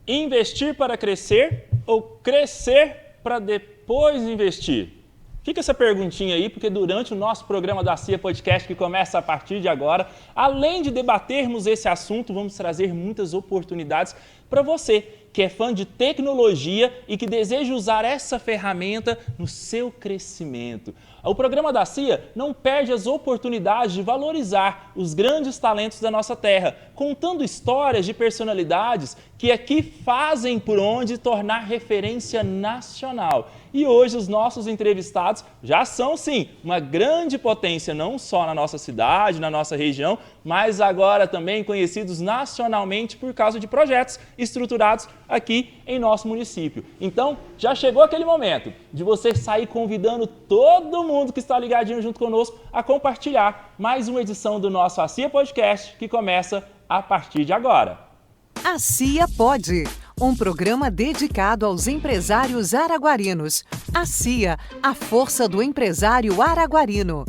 Investir para crescer ou crescer para depois investir? Fica essa perguntinha aí, porque durante o nosso programa da CIA Podcast, que começa a partir de agora, além de debatermos esse assunto, vamos trazer muitas oportunidades para você que é fã de tecnologia e que deseja usar essa ferramenta no seu crescimento. O programa da CIA não perde as oportunidades de valorizar os grandes talentos da nossa terra, contando histórias de personalidades que aqui fazem por onde tornar referência nacional. E hoje os nossos entrevistados já são, sim, uma grande potência, não só na nossa cidade, na nossa região, mas agora também conhecidos nacionalmente por causa de projetos estruturados aqui em nosso município. Então, já chegou aquele momento de você sair convidando todo mundo que está ligadinho junto conosco a compartilhar mais uma edição do nosso CIA Podcast, que começa a partir de agora. A CIA Pode, um programa dedicado aos empresários araguarinos. A CIA, a força do empresário araguarino.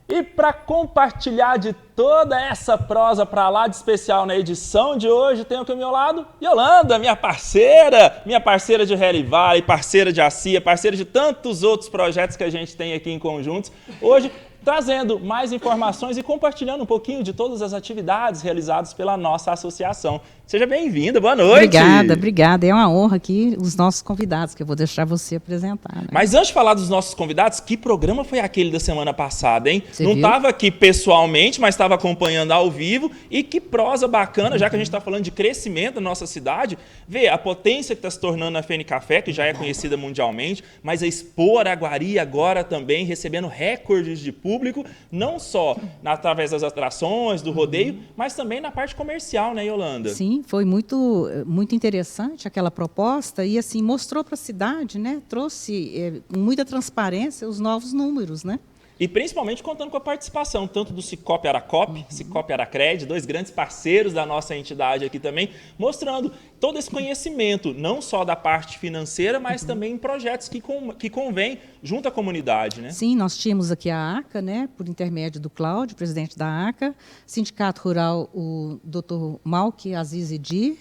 E para compartilhar de toda essa prosa para lá de especial na edição de hoje, tenho aqui ao meu lado Yolanda, minha parceira de Rally Valley, parceira de ACIA, parceira de tantos outros projetos que a gente tem aqui em conjuntos. Hoje, trazendo mais informações e compartilhando um pouquinho de todas as atividades realizadas pela nossa associação. Seja bem-vinda, boa noite! Obrigada. É uma honra aqui os nossos convidados, que eu vou deixar você apresentar. Né? Mas antes de falar dos nossos convidados, que programa foi aquele da semana passada, hein? Você Não viu? estava aqui pessoalmente, mas estava acompanhando ao vivo. E que prosa bacana, já que a gente está falando de crescimento da nossa cidade. Vê a potência que está se tornando a Fene Café, que já é conhecida mundialmente, mas a Expo Araguari agora também recebendo recordes de público, não só através das atrações, do rodeio, mas também na parte comercial, né, Yolanda? Sim, foi muito interessante aquela proposta e assim mostrou para a cidade, né? Trouxe com muita transparência os novos números, né? E principalmente contando com a participação tanto do Cicobi Aracop, Cicobi Aracred, dois grandes parceiros da nossa entidade aqui também, mostrando todo esse conhecimento, não só da parte financeira, mas também em projetos que convém junto à comunidade, né? Sim, nós tínhamos aqui a ACA, né? Por intermédio do Cláudio, presidente da ACA, Sindicato Rural, o Dr. Malki Aziz Edir,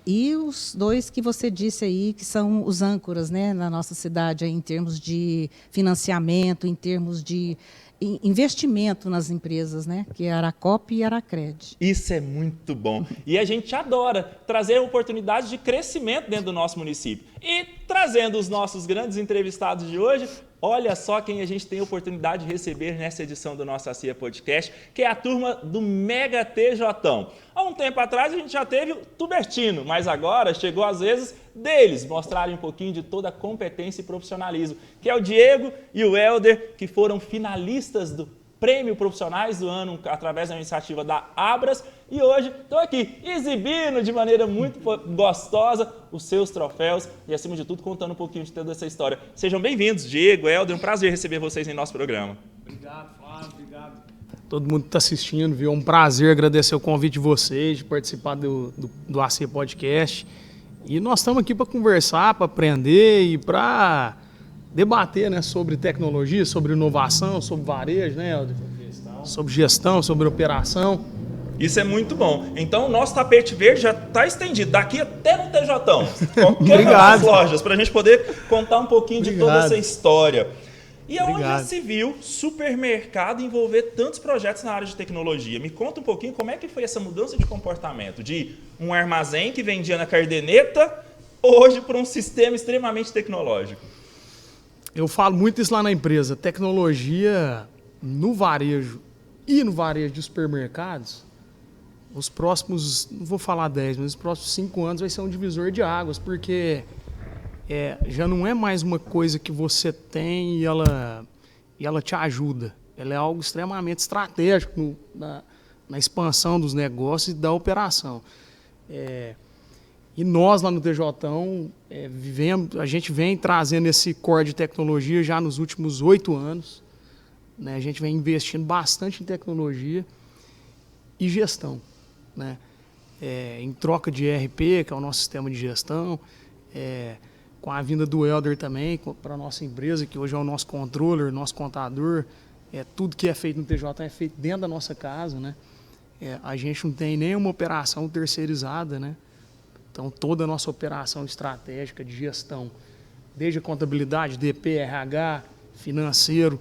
e os dois que você disse aí, que são os âncoras, né, na nossa cidade, aí, em termos de financiamento, em termos de investimento nas empresas, né, que é a Aracop e a Aracred. Isso é muito bom. E a gente adora trazer oportunidades de crescimento dentro do nosso município. E trazendo os nossos grandes entrevistados de hoje, olha só quem a gente tem a oportunidade de receber nessa edição do nosso CIA Podcast, que é a turma do Mega TJão. Há um tempo atrás a gente já teve o Tubertino, mas agora chegou às vezes deles mostrarem um pouquinho de toda a competência e profissionalismo, que é o Diego e o Helder, que foram finalistas do Prêmio Profissionais do Ano através da iniciativa da Abras, e hoje estão aqui exibindo de maneira muito gostosa os seus troféus e, acima de tudo, contando um pouquinho de toda essa história. Sejam bem-vindos, Diego, Helder, um prazer receber vocês em nosso programa. Obrigado, Flávio, obrigado. Todo mundo que está assistindo, viu? É um prazer agradecer o convite de vocês, de participar do CIA Podcast. E nós estamos aqui para conversar, para aprender e para debater, né, sobre tecnologia, sobre inovação, sobre varejo, né, Helder? Sobre gestão, sobre operação. Isso é muito bom. Então, o nosso tapete verde já está estendido, daqui até no TJão. Qualquer das lojas, para a gente poder contar um pouquinho de toda essa história. E aonde já se viu supermercado envolver tantos projetos na área de tecnologia? Me conta um pouquinho como é que foi essa mudança de comportamento, de um armazém que vendia na caderneta, hoje para um sistema extremamente tecnológico. Eu falo muito isso lá na empresa. Tecnologia no varejo e no varejo de supermercados, os próximos, não vou falar 10, mas os próximos 5 anos vai ser um divisor de águas, porque já não é mais uma coisa que você tem e ela te ajuda. Ela é algo extremamente estratégico na expansão dos negócios e da operação. E nós lá no TJão a gente vem trazendo esse core de tecnologia já nos últimos 8 anos. Né? A gente vem investindo bastante em tecnologia e gestão. Né? Em troca de ERP, que é o nosso sistema de gestão, com a vinda do Helder também para a nossa empresa, que hoje é o nosso controller, nosso contador, Tudo que é feito no TJ é feito dentro da nossa casa, né? A gente não tem nenhuma operação terceirizada, né? Então, toda a nossa operação estratégica de gestão, desde a contabilidade, DP, RH, financeiro,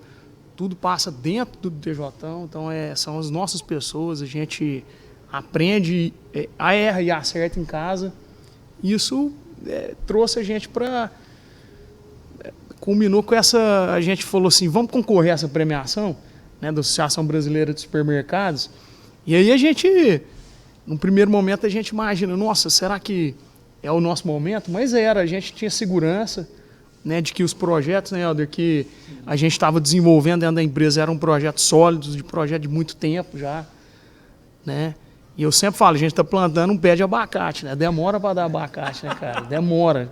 tudo passa dentro do TJ. Então, são as nossas pessoas, a gente aprende, erra e acerta em casa. Isso trouxe a gente para... Culminou com essa... A gente falou assim, vamos concorrer a essa premiação, né, da Associação Brasileira de Supermercados. E aí a gente, no primeiro momento, a gente imagina, nossa, será que é o nosso momento? Mas a gente tinha segurança, né, de que os projetos, né, Helder, que a gente estava desenvolvendo dentro da empresa eram projetos sólidos, de projeto de muito tempo já, né? E eu sempre falo, a gente está plantando um pé de abacate, né? Demora para dar abacate, né, cara? Demora.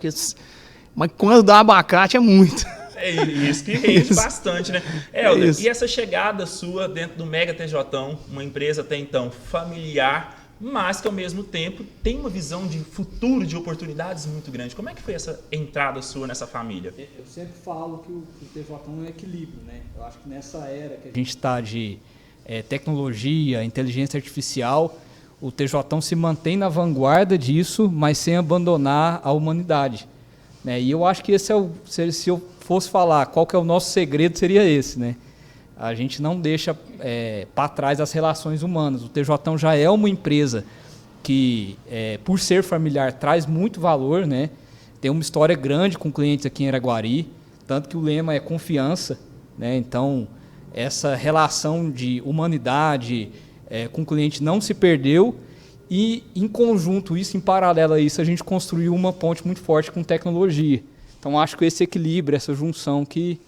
Mas quando dá abacate é muito. É isso que rende bastante, né? Helder, e essa chegada sua dentro do Mega TJão, uma empresa até então familiar, mas que ao mesmo tempo tem uma visão de futuro, de oportunidades muito grande. Como é que foi essa entrada sua nessa família? Eu sempre falo que o TJão é um equilíbrio, né? Eu acho que nessa era que a gente está de tecnologia, inteligência artificial, o TJão se mantém na vanguarda disso, mas sem abandonar a humanidade, né? E eu acho que esse se eu fosse falar qual que é o nosso segredo, seria esse, né? A gente não deixa para trás as relações humanas. O TJão já é uma empresa que, por ser familiar, traz muito valor, né? Tem uma história grande com clientes aqui em Araguari, tanto que o lema é confiança, né? Então, essa relação de humanidade com o cliente não se perdeu e, em conjunto, isso, em paralelo a isso, a gente construiu uma ponte muito forte com tecnologia. Então, acho que esse equilíbrio, essa junção que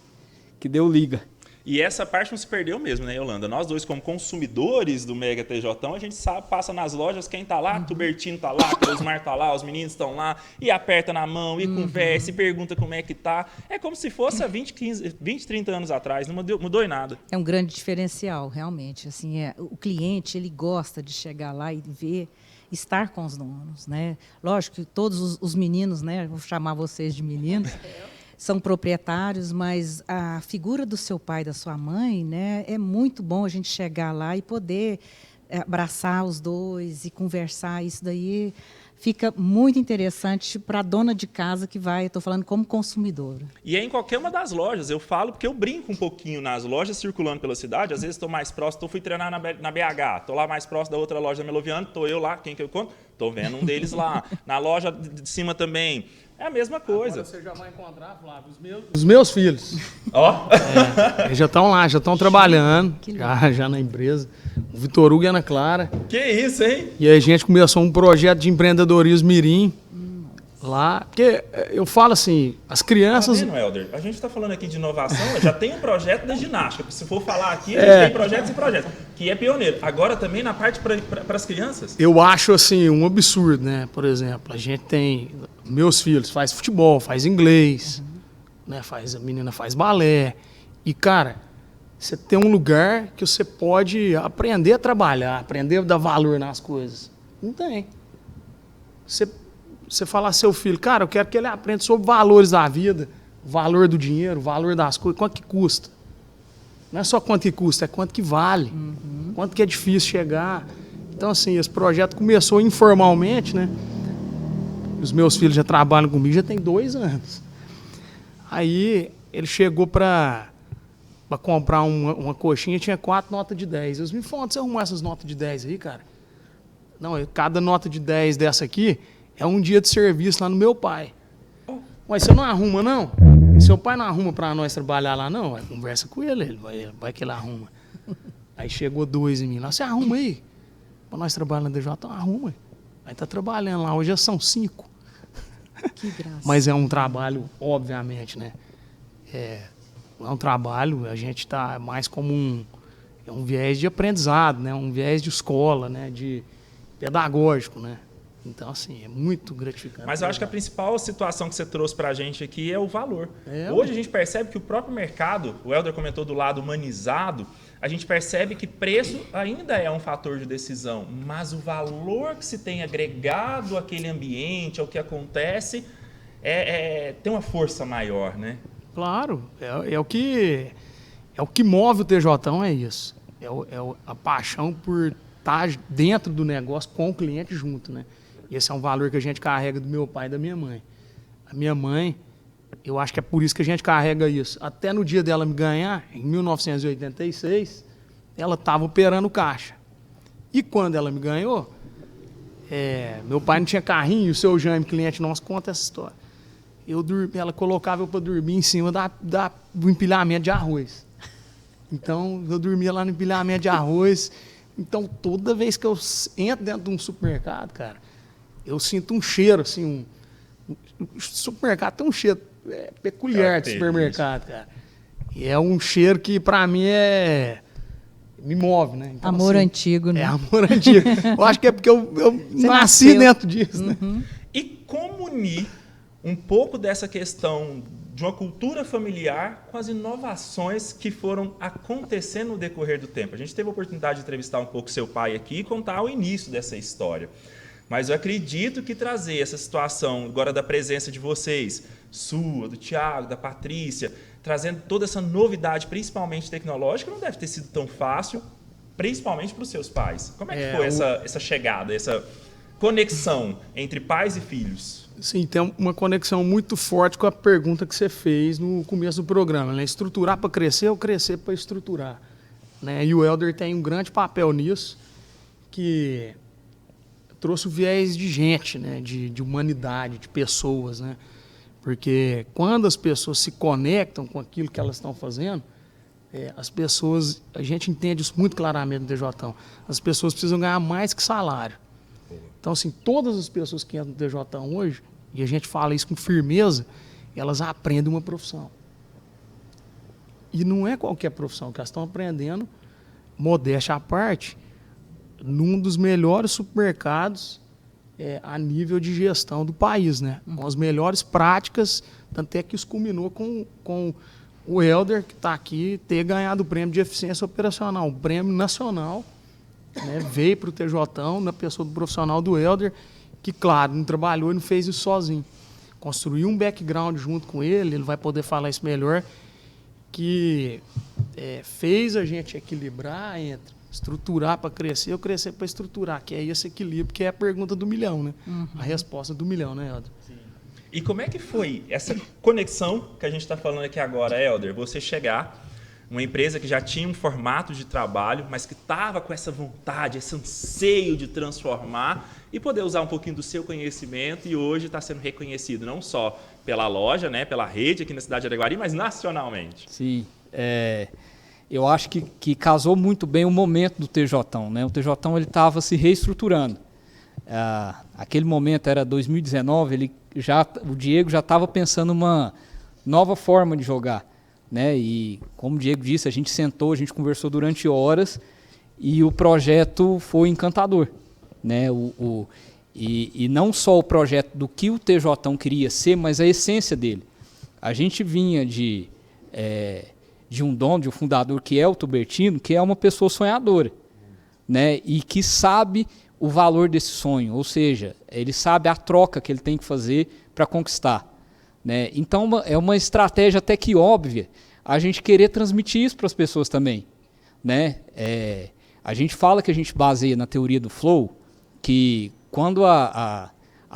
deu liga. E essa parte não se perdeu mesmo, né, Yolanda? Nós dois, como consumidores do Mega TJão, a gente sabe, passa nas lojas, quem tá lá, Tubertino tá lá, Closmar tá lá, os meninos estão lá, e aperta na mão, e conversa, e pergunta como é que tá. É como se fosse há 20, 30 anos atrás, não mudou em nada. É um grande diferencial, realmente. Assim, o cliente, ele gosta de chegar lá e ver, estar com os donos, né? Lógico que todos os meninos, né, vou chamar vocês de meninos, são proprietários, mas a figura do seu pai e da sua mãe, né, é muito bom a gente chegar lá e poder abraçar os dois e conversar. Isso daí fica muito interessante para a dona de casa que vai, estou falando como consumidora. E é em qualquer uma das lojas, eu falo porque eu brinco um pouquinho nas lojas, circulando pela cidade, às vezes estou mais próximo, fui treinar na BH, estou lá mais próximo da outra loja da Meloviano, estou eu lá, quem que eu conto? Estou vendo um deles lá. Na loja de cima também. É a mesma coisa. Agora você já vai encontrar, Flávio, os meus filhos. Ó. Eles já estão lá, já estão trabalhando, já na empresa. O Vitor Hugo e a Ana Clara. Que isso, hein? E aí a gente começou um projeto de empreendedorismo mirim lá. Porque eu falo assim, as crianças... Tá vendo, Helder? A gente está falando aqui de inovação, já tem um projeto da ginástica. Se for falar aqui, a gente tem projetos e projetos, que é pioneiro. Agora também na parte para as crianças. Eu acho assim, um absurdo, né? Por exemplo, a gente tem... Meus filhos faz futebol, faz inglês, né? A menina faz balé. E, cara, você tem um lugar que você pode aprender a trabalhar, aprender a dar valor nas coisas. Não tem. Você fala a seu filho, cara, eu quero que ele aprenda sobre valores da vida, valor do dinheiro, valor das coisas, quanto que custa. Não é só quanto que custa, é quanto que vale, quanto que é difícil chegar. Então, assim, esse projeto começou informalmente, né? Os meus filhos já trabalham comigo, já tem 2 anos. Aí ele chegou para comprar uma coxinha, tinha 4 notas de 10. Eu me falei, onde você arrumou essas notas de 10 aí, cara? Não, cada nota de 10 dessa aqui é um dia de serviço lá no meu pai. Mas você não arruma, não? Seu pai não arruma para nós trabalhar lá, não? Aí conversa com ele vai que ele arruma. Aí chegou 2 em mim lá, você arruma aí? Para nós trabalhar na DJ, então arruma. Aí tá trabalhando lá, hoje já são 5. Que graça. Mas é um trabalho, obviamente, né? É um trabalho, a gente está mais como um viés de aprendizado, né? Um viés de escola, né? De pedagógico, né? Então, assim, é muito gratificante. Mas eu acho que a principal situação que você trouxe para a gente aqui é o valor. Hoje a gente percebe que o próprio mercado, o Helder comentou do lado humanizado, a gente percebe que preço ainda é um fator de decisão, mas o valor que se tem agregado àquele ambiente, ao que acontece, tem uma força maior, né? Claro, é o que o que move o TJão, é isso. A paixão por estar dentro do negócio com o cliente junto, né? Esse é um valor que a gente carrega do meu pai e da minha mãe. A minha mãe, eu acho que é por isso que a gente carrega isso. Até no dia dela me ganhar, em 1986, ela estava operando caixa. E quando ela me ganhou, meu pai não tinha carrinho, e o seu Jaime, cliente nosso, conta essa história. Ela colocava eu para dormir em cima do empilhamento de arroz. Então, eu dormia lá no empilhamento de arroz. Então, toda vez que eu entro dentro de um supermercado, cara, eu sinto um cheiro, assim, o supermercado tem um cheiro peculiar de supermercado, cara. E é um cheiro que, para mim, me move, né? Então, amor assim, antigo, né? É amor antigo. Eu acho que é porque eu nasci dentro disso, né? E como unir um pouco dessa questão de uma cultura familiar com as inovações que foram acontecendo no decorrer do tempo? A gente teve a oportunidade de entrevistar um pouco seu pai aqui e contar o início dessa história. Mas eu acredito que trazer essa situação agora da presença de vocês, sua, do Thiago, da Patrícia, trazendo toda essa novidade, principalmente tecnológica, não deve ter sido tão fácil, principalmente para os seus pais. Como é que foi essa chegada, essa conexão entre pais e filhos? Sim, tem uma conexão muito forte com a pergunta que você fez no começo do programa, né? Estruturar para crescer ou crescer para estruturar, né? E o Helder tem um grande papel nisso, que trouxe o viés de gente, né? De humanidade, de pessoas, né? Porque quando as pessoas se conectam com aquilo que elas estão fazendo, as pessoas, a gente entende isso muito claramente no TJão, as pessoas precisam ganhar mais que salário. Então, assim, todas as pessoas que entram no TJão hoje, e a gente fala isso com firmeza, elas aprendem uma profissão. E não é qualquer profissão, que elas estão aprendendo, modéstia à parte, num dos melhores supermercados a nível de gestão do país, né? Com as melhores práticas, tanto é que isso culminou com o Helder, que está aqui, ter ganhado o prêmio de eficiência operacional, um prêmio nacional, né? Veio para o TJão, na pessoa do profissional do Helder, que, claro, não trabalhou e não fez isso sozinho. Construiu um background junto com ele vai poder falar isso melhor, que fez a gente equilibrar entre estruturar para crescer ou crescer para estruturar, que é esse equilíbrio, que é a pergunta do milhão, né? A resposta do milhão, né, Helder? Sim. E como é que foi essa conexão que a gente está falando aqui agora, Helder? Você chegar, uma empresa que já tinha um formato de trabalho, mas que estava com essa vontade, esse anseio de transformar e poder usar um pouquinho do seu conhecimento, e hoje está sendo reconhecido não só pela loja, né, pela rede aqui na cidade de Araguari, mas nacionalmente. Sim, eu acho que casou muito bem o momento do TJão, né? O TJão estava se reestruturando. Aquele momento era 2019, o Diego já estava pensando uma nova forma de jogar, né? E como o Diego disse, a gente sentou, a gente conversou durante horas e o projeto foi encantador, né? E não só o projeto do que o TJão queria ser, mas a essência dele. A gente vinha de um dono, de um fundador que é o Tubertino, que é uma pessoa sonhadora, né? E que sabe o valor desse sonho, ou seja, ele sabe a troca que ele tem que fazer para conquistar, né? Então é uma estratégia até que óbvia a gente querer transmitir isso para as pessoas também, né? A gente fala que a gente baseia na teoria do flow, que quando a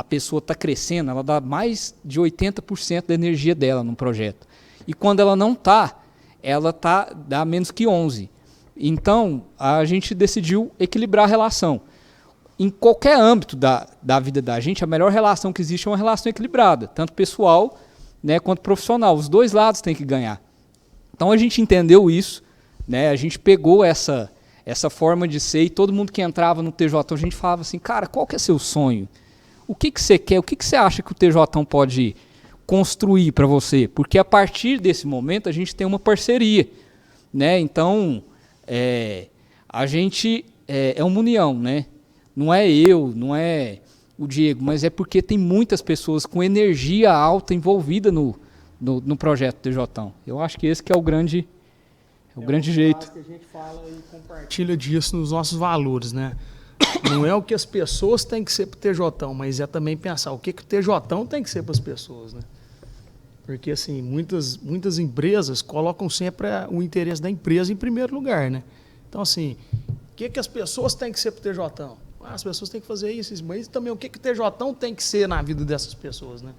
pessoa está crescendo, ela dá mais de 80% da energia dela num projeto, e quando ela não está, ela dá menos que 11%. Então, a gente decidiu equilibrar a relação. Em qualquer âmbito da vida da gente, a melhor relação que existe é uma relação equilibrada, tanto pessoal, né, quanto profissional. Os dois lados têm que ganhar. Então, a gente entendeu isso, né, a gente pegou essa forma de ser, e todo mundo que entrava no TJ, a gente falava assim, cara, qual que é seu sonho? O que você quer? O que você acha que o TJ pode construir para você? Porque a partir desse momento a gente tem uma parceria, né? Então a gente é uma união, né? Não é eu, não é o Diego, mas é porque tem muitas pessoas com energia alta envolvida no projeto TJão. Eu acho que esse que é o grande jeito. Que a gente fala e compartilha disso nos nossos valores, né? Não é o que as pessoas têm que ser para o TJão, mas é também pensar o que o TJão tem que ser para as pessoas, né? Porque, assim, muitas empresas colocam sempre o interesse da empresa em primeiro lugar, né? Então, assim, o que as pessoas têm que ser para o TJão? As pessoas têm que fazer isso, mas também o que o TJão tem que ser na vida dessas pessoas, né?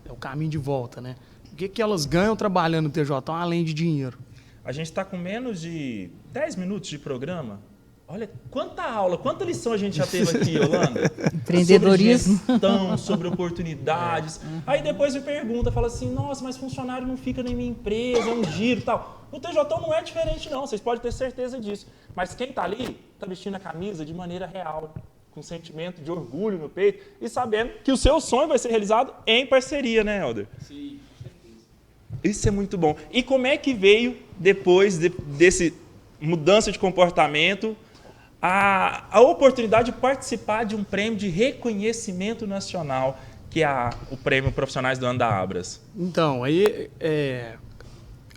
É o caminho de volta, né? O que elas ganham trabalhando no TJão, além de dinheiro? A gente está com menos de 10 minutos de programa. Olha, quanta aula, quanta lição a gente já teve aqui, Yolanda. Empreendedorismo. Sobre gestão, sobre oportunidades. Aí depois me pergunta, fala assim, nossa, mas funcionário não fica na minha empresa, é um giro e tal. O TJão não é diferente não, vocês podem ter certeza disso. Mas quem está ali, está vestindo a camisa de maneira real, com sentimento de orgulho no peito e sabendo que o seu sonho vai ser realizado em parceria, né, Helder? Sim, com certeza. Isso é muito bom. E como é que veio, depois desse mudança de comportamento, a oportunidade de participar de um prêmio de reconhecimento nacional, que é o Prêmio Profissionais do Ano da Abras? Então, aí,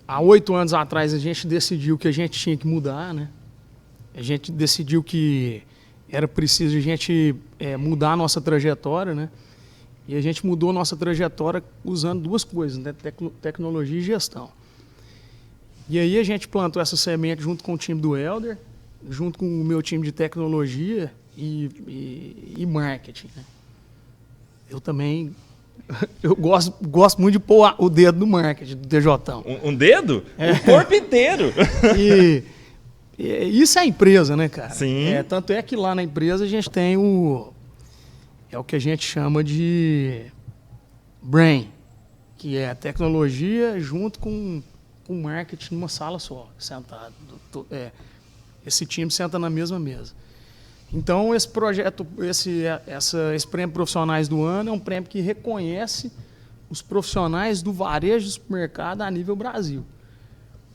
há 8 anos atrás, a gente decidiu que a gente tinha que mudar, né? A gente decidiu que era preciso a gente mudar a nossa trajetória, né? E a gente mudou a nossa trajetória usando 2 coisas, né? Tecnologia e gestão. E aí a gente plantou essa semente junto com o time do Helder, junto com o meu time de tecnologia e marketing, né? Eu também gosto muito de pôr o dedo no marketing do TJão. Um dedo? O corpo inteiro. E isso é a empresa, né, cara? Sim. Tanto é que lá na empresa a gente tem o que a gente chama de Brain, que é a tecnologia junto com marketing numa sala só, sentado. Esse time senta na mesma mesa. Então, esse projeto, esse prêmio Profissionais do Ano é um prêmio que reconhece os profissionais do varejo do supermercado a nível Brasil.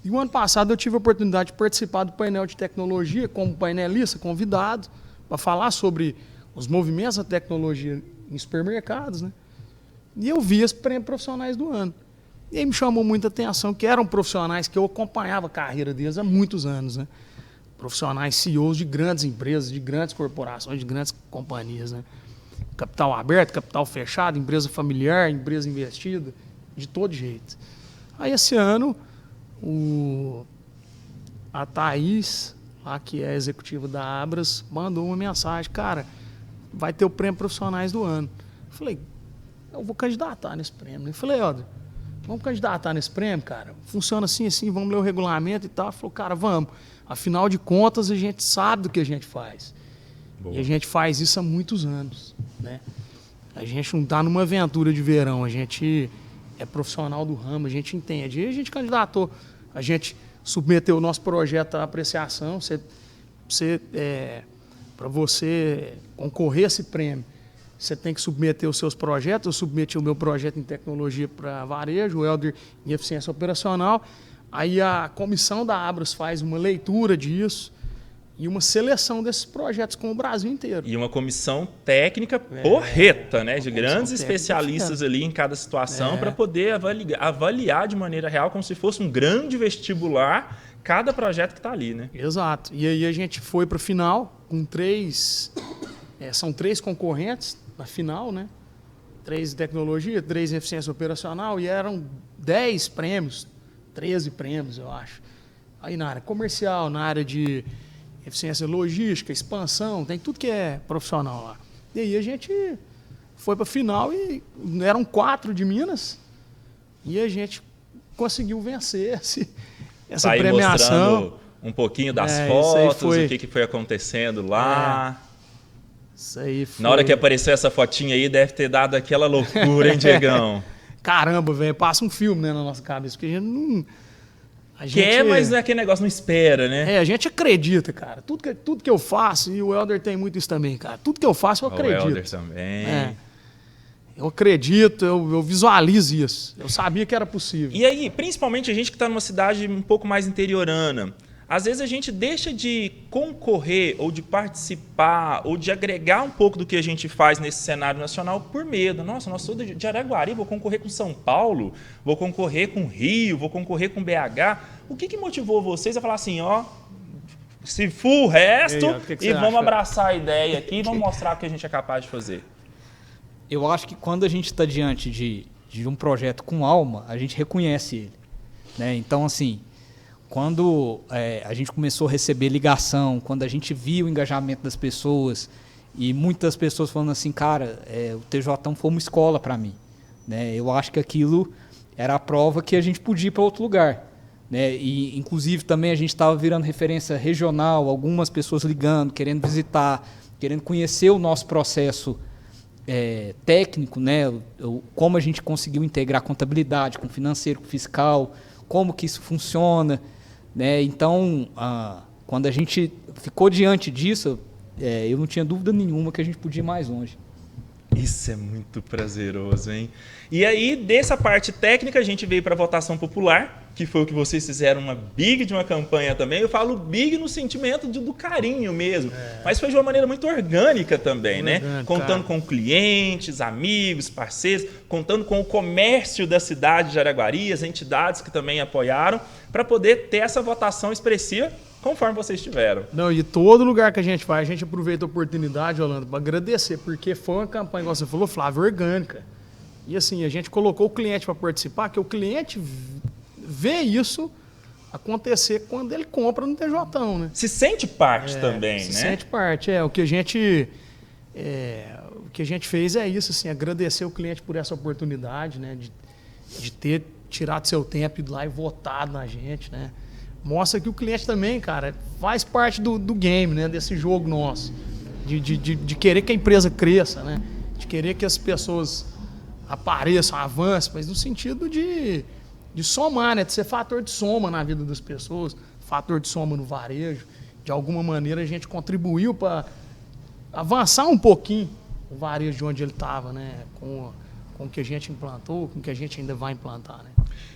E o ano passado eu tive a oportunidade de participar do painel de tecnologia como painelista, convidado, para falar sobre os movimentos da tecnologia em supermercados, né? E eu vi esse prêmio Profissionais do Ano. E aí me chamou muita atenção que eram profissionais que eu acompanhava a carreira deles há muitos anos, né? Profissionais CEOs de grandes empresas, de grandes corporações, de grandes companhias, né? Capital aberto, capital fechado, empresa familiar, empresa investida, de todo jeito. Aí esse ano, a Thaís, lá que é executiva da Abras, mandou uma mensagem, cara, vai ter o prêmio Profissionais do Ano. Eu falei, eu vou candidatar nesse prêmio. Eu falei, Helder, vamos candidatar nesse prêmio, cara? Funciona assim, vamos ler o regulamento e tal. Ele falou, cara, vamos. Afinal de contas, a gente sabe do que a gente faz. Boa. E a gente faz isso há muitos anos, né? A gente não está numa aventura de verão, a gente é profissional do ramo, a gente entende. E a gente candidatou, a gente submeteu o nosso projeto à apreciação. Para você concorrer a esse prêmio, você tem que submeter os seus projetos. Eu submeti o meu projeto em tecnologia para varejo, o Helder em eficiência operacional. Aí a comissão da Abras faz uma leitura disso e uma seleção desses projetos com o Brasil inteiro. E uma comissão técnica porreta, né? De grandes especialistas ali em cada situação para poder avaliar de maneira real, como se fosse um grande vestibular, cada projeto que está ali, né? Exato. E aí a gente foi para a final com 3... são 3 concorrentes na final, né? 3 em tecnologia, 3 em eficiência operacional e eram 10 prêmios, 13 prêmios, eu acho. Aí na área comercial, na área de eficiência logística, expansão, tem tudo que é profissional lá. E aí a gente foi para a final e eram 4 de Minas e a gente conseguiu vencer essa tá aí premiação. Mostrando um pouquinho das fotos, o que foi acontecendo lá. Isso aí foi... Na hora que apareceu essa fotinha aí, deve ter dado aquela loucura, hein, Diegão? Caramba, velho, passa um filme, né, na nossa cabeça, porque a gente não... mas não é aquele negócio, não espera, né? A gente acredita, cara. Tudo que eu faço, e o Helder tem muito isso também, cara. Tudo que eu faço, eu acredito. O Helder também. Eu acredito, eu visualizo isso. Eu sabia que era possível. E aí, principalmente a gente que está numa cidade um pouco mais interiorana, às vezes a gente deixa de concorrer ou de participar ou de agregar um pouco do que a gente faz nesse cenário nacional por medo. Nossa, nós sou de Araguari, vou concorrer com São Paulo, vou concorrer com Rio, vou concorrer com BH. O que motivou vocês a falar assim, se for o resto e vamos abraçar a ideia aqui e vamos mostrar o que a gente é capaz de fazer? Eu acho que quando a gente está diante de de um projeto com alma, a gente reconhece ele, né? Então, assim, quando a gente começou a receber ligação, quando a gente viu o engajamento das pessoas, e muitas pessoas falando assim, cara, o TJão foi uma escola para mim, né? Eu acho que aquilo era a prova que a gente podia ir para outro lugar, né? E, inclusive, também a gente estava virando referência regional, algumas pessoas ligando, querendo visitar, querendo conhecer o nosso processo técnico, né? Como a gente conseguiu integrar contabilidade com financeiro, com fiscal, como que isso funciona, né? Então, quando a gente ficou diante disso, eu não tinha dúvida nenhuma que a gente podia ir mais longe. Isso é muito prazeroso, hein? E aí, dessa parte técnica, a gente veio para a votação popular, que foi o que vocês fizeram, uma big de uma campanha também. Eu falo big no sentimento do carinho mesmo, mas foi de uma maneira muito orgânica também, né? Contando com clientes, amigos, parceiros, contando com o comércio da cidade de Araguari, as entidades que também apoiaram, para poder ter essa votação expressiva conforme vocês tiveram. Não, e todo lugar que a gente vai, a gente aproveita a oportunidade, Orlando, para agradecer, porque foi uma campanha, igual você falou, Flávio, orgânica. E assim, a gente colocou o cliente para participar, que o cliente vê isso acontecer quando ele compra no TJão, né? Se sente parte também, né? Se sente parte, o que a gente fez é isso, assim, agradecer o cliente por essa oportunidade, né? De ter tirado seu tempo, ido lá e votado na gente, né? Mostra que o cliente também, cara, faz parte do game, né? Desse jogo nosso. De querer que a empresa cresça, né? De querer que as pessoas apareçam, avancem, mas no sentido de somar, né? De ser fator de soma na vida das pessoas, fator de soma no varejo. De alguma maneira a gente contribuiu para avançar um pouquinho o varejo de onde ele estava, né? Com o que a gente implantou, com o que a gente ainda vai implantar, né?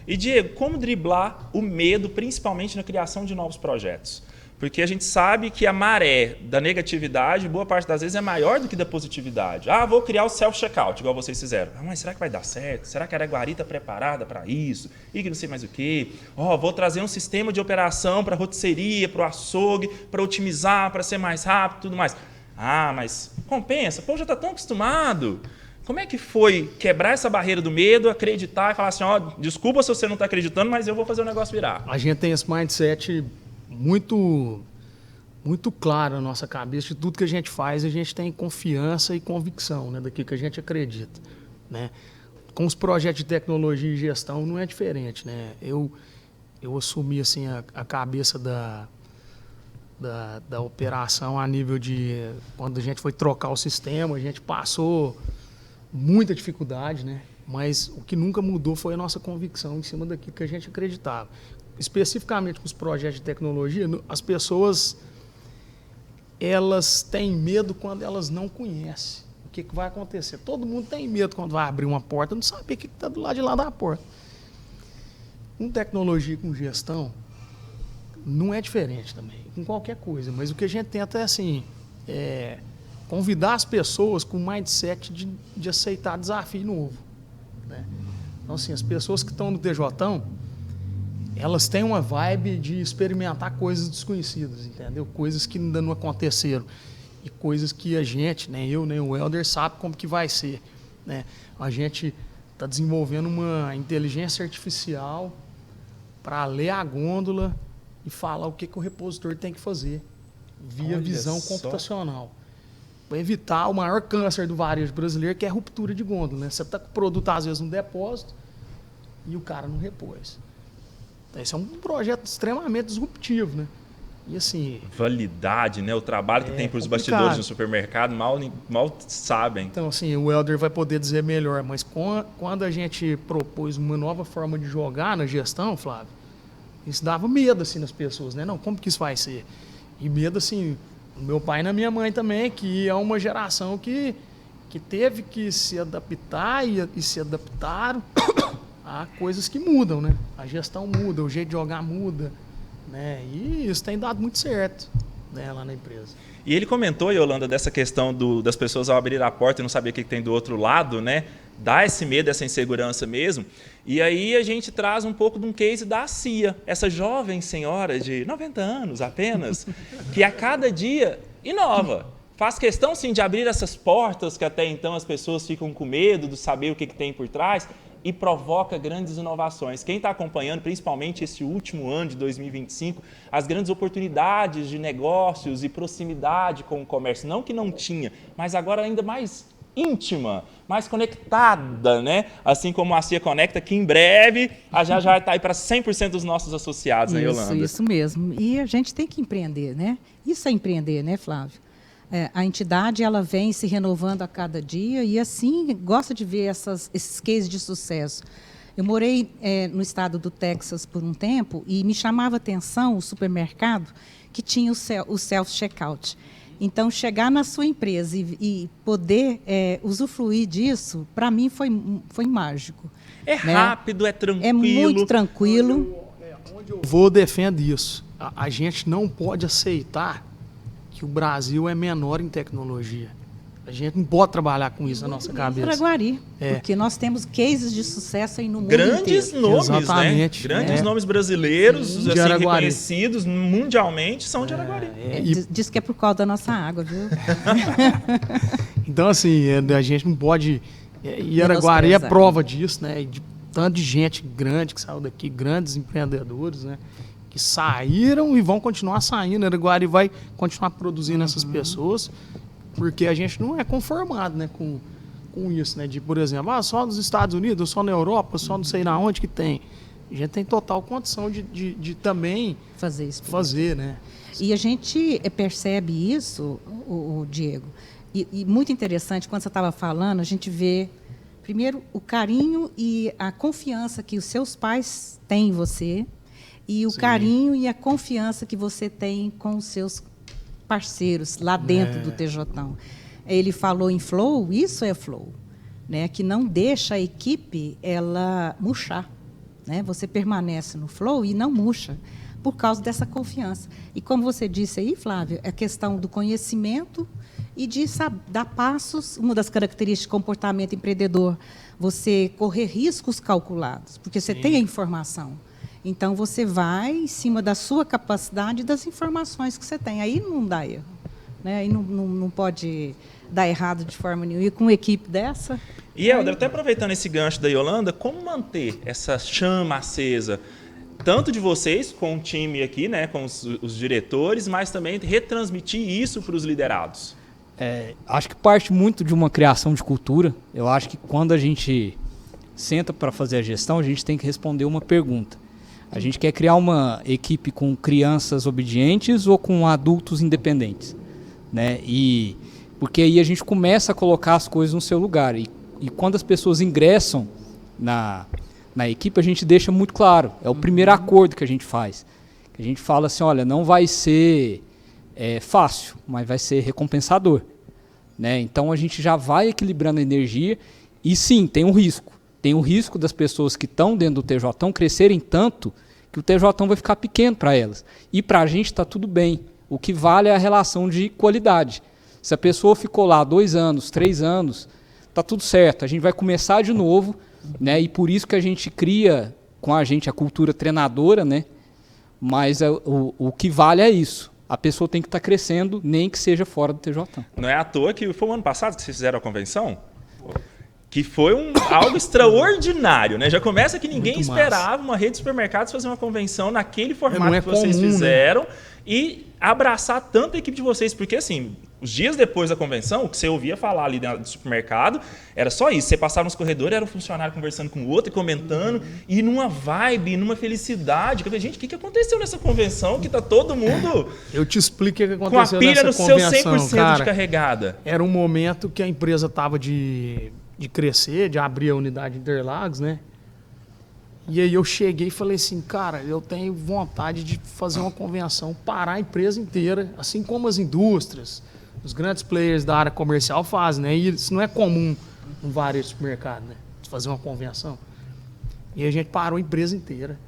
E, Diego, como driblar o medo, principalmente na criação de novos projetos? Porque a gente sabe que a maré da negatividade, boa parte das vezes, é maior do que da positividade. Vou criar o self-checkout, igual vocês fizeram. Mas será que vai dar certo? Será que a Araguari está preparada para isso? E que não sei mais o quê. Vou trazer um sistema de operação para a rotisseria, para o açougue, para otimizar, para ser mais rápido e tudo mais. Mas compensa? Pô, já está tão acostumado. Como é que foi quebrar essa barreira do medo, acreditar e falar assim, desculpa se você não está acreditando, mas eu vou fazer o negócio virar? A gente tem esse mindset muito, muito claro na nossa cabeça. De tudo que a gente faz, a gente tem confiança e convicção, né, daquilo que a gente acredita, né? Com os projetos de tecnologia e gestão não é diferente, né? Eu assumi assim, a cabeça da operação a nível de... Quando a gente foi trocar o sistema, a gente passou muita dificuldade, né? Mas o que nunca mudou foi a nossa convicção em cima daquilo que a gente acreditava. Especificamente com os projetos de tecnologia, as pessoas elas têm medo quando elas não conhecem o que vai acontecer. Todo mundo tem medo quando vai abrir uma porta, não sabe o que está do lado de lá da porta. Com tecnologia e com gestão, não é diferente também, com qualquer coisa. Mas o que a gente tenta é assim... convidar as pessoas com o mindset de aceitar desafio novo, né? Então, assim, as pessoas que estão no TJão, elas têm uma vibe de experimentar coisas desconhecidas, entendeu? Coisas que ainda não aconteceram e coisas que a gente, nem eu, nem o Helder, sabe como que vai ser, né? A gente está desenvolvendo uma inteligência artificial para ler a gôndola e falar o que o repositor tem que fazer via visão computacional. Para evitar o maior câncer do varejo brasileiro, que é a ruptura de gôndola, né? Você está com o produto, às vezes, no depósito e o cara não repôs. Então, esse é um projeto extremamente disruptivo, né? E assim... Validade, né? O trabalho que tem para os bastidores no supermercado, mal sabem. Então, assim, o Helder vai poder dizer melhor, mas quando a gente propôs uma nova forma de jogar na gestão, Flávio, isso dava medo, assim, nas pessoas, né? Não, como que isso vai ser? E medo, assim... Meu pai e na minha mãe também, que é uma geração que teve que se adaptar e se adaptaram a coisas que mudam, né? A gestão muda, o jeito de jogar muda, né? E isso tem dado muito certo, né, lá na empresa. E ele comentou, Yolanda, dessa questão das pessoas ao abrir a porta e não saber o que tem do outro lado, né? Dá esse medo, essa insegurança mesmo. E aí a gente traz um pouco de um case da CIA, essa jovem senhora de 90 anos apenas, que a cada dia inova. Faz questão, sim, de abrir essas portas que até então as pessoas ficam com medo de saber o que tem por trás e provoca grandes inovações. Quem está acompanhando, principalmente esse último ano de 2025, as grandes oportunidades de negócios e proximidade com o comércio, não que não tinha, mas agora ainda mais íntima, mais conectada, né? Assim como a CIA Conecta, que em breve já está aí para 100% dos nossos associados, né, Yolanda? Isso mesmo. E a gente tem que empreender, né? Isso é empreender, né, Flávio? A entidade ela vem se renovando a cada dia e assim gosta de ver esses cases de sucesso. Eu morei no estado do Texas por um tempo e me chamava a atenção o supermercado que tinha o self-checkout. Então, chegar na sua empresa e poder usufruir disso, para mim, foi mágico. É rápido, é tranquilo. É muito tranquilo. Onde eu vou, defendo isso. A gente não pode aceitar que o Brasil é menor em tecnologia. A gente não pode trabalhar com isso na nossa cabeça. Araguari, porque nós temos cases de sucesso aí no mundo grandes inteiro. Nomes, exatamente, né? Grandes nomes brasileiros, assim, Araguari, reconhecidos mundialmente, são de Araguari. Diz que é por causa da nossa água, viu? Então, assim, a gente não pode... E Araguari é prova disso, né? De tanto de gente grande que saiu daqui, grandes empreendedores, né? Que saíram e vão continuar saindo. Araguari vai continuar produzindo essas pessoas, porque a gente não é conformado, né, com isso, né? De, por exemplo, só nos Estados Unidos, só na Europa, só não sei na onde que tem. A gente tem total condição de também fazer isso. Né? E a gente percebe isso, o Diego, e muito interessante, quando você estava falando, a gente vê, primeiro, o carinho e a confiança que os seus pais têm em você, e o carinho e a confiança que você tem com os seus parceiros lá dentro do TJão. Ele falou em flow, isso é flow, né? Que não deixa a equipe ela murchar, né? Você permanece no flow e não murcha por causa dessa confiança. E como você disse aí, Flávio, é a questão do conhecimento e de dar passos. Uma das características de comportamento empreendedor, você correr riscos calculados, porque você tem a informação. Então, você vai em cima da sua capacidade e das informações que você tem. Aí não dá erro, né? Aí não pode dar errado de forma nenhuma. E com uma equipe dessa... E, Helder, até aproveitando esse gancho da Yolanda, como manter essa chama acesa, tanto de vocês, com o time aqui, né, com os diretores, mas também retransmitir isso para os liderados? Acho que parte muito de uma criação de cultura. Eu acho que quando a gente senta para fazer a gestão, a gente tem que responder uma pergunta. A gente quer criar uma equipe com crianças obedientes ou com adultos independentes, né? Porque aí a gente começa a colocar as coisas no seu lugar. E quando as pessoas ingressam na equipe, a gente deixa muito claro. É o primeiro acordo que a gente faz. A gente fala assim, olha, não vai ser fácil, mas vai ser recompensador, né? Então a gente já vai equilibrando a energia e sim, tem um risco. Tem o risco das pessoas que estão dentro do TJão crescerem tanto que o TJão vai ficar pequeno para elas. E para a gente está tudo bem. O que vale é a relação de qualidade. Se a pessoa ficou lá 2 anos, 3 anos, está tudo certo. A gente vai começar de novo, né? E por isso que a gente cria com a gente a cultura treinadora, né? Mas o que vale é isso. A pessoa tem que estar crescendo, nem que seja fora do TJão. Não é à toa que foi o ano passado que vocês fizeram a convenção? Que foi algo extraordinário, né? Já começa que ninguém esperava uma rede de supermercados fazer uma convenção naquele formato que vocês fizeram, né? E abraçar tanta equipe de vocês, porque assim, os dias depois da convenção, o que você ouvia falar ali dentro do supermercado era só isso. Você passava nos corredores, era um funcionário conversando com o outro e comentando, e numa vibe, numa felicidade. Eu falei, gente, o que aconteceu nessa convenção que tá todo mundo... Eu te explico o que aconteceu com a pilha no seu 100% cara, de carregada. Era um momento que a empresa estava de crescer, de abrir a unidade de Interlagos, né? E aí eu cheguei e falei assim, cara, eu tenho vontade de fazer uma convenção, parar a empresa inteira, assim como as indústrias, os grandes players da área comercial fazem, né? E isso não é comum no varejo de supermercado, né? De fazer uma convenção. E a gente parou a empresa inteira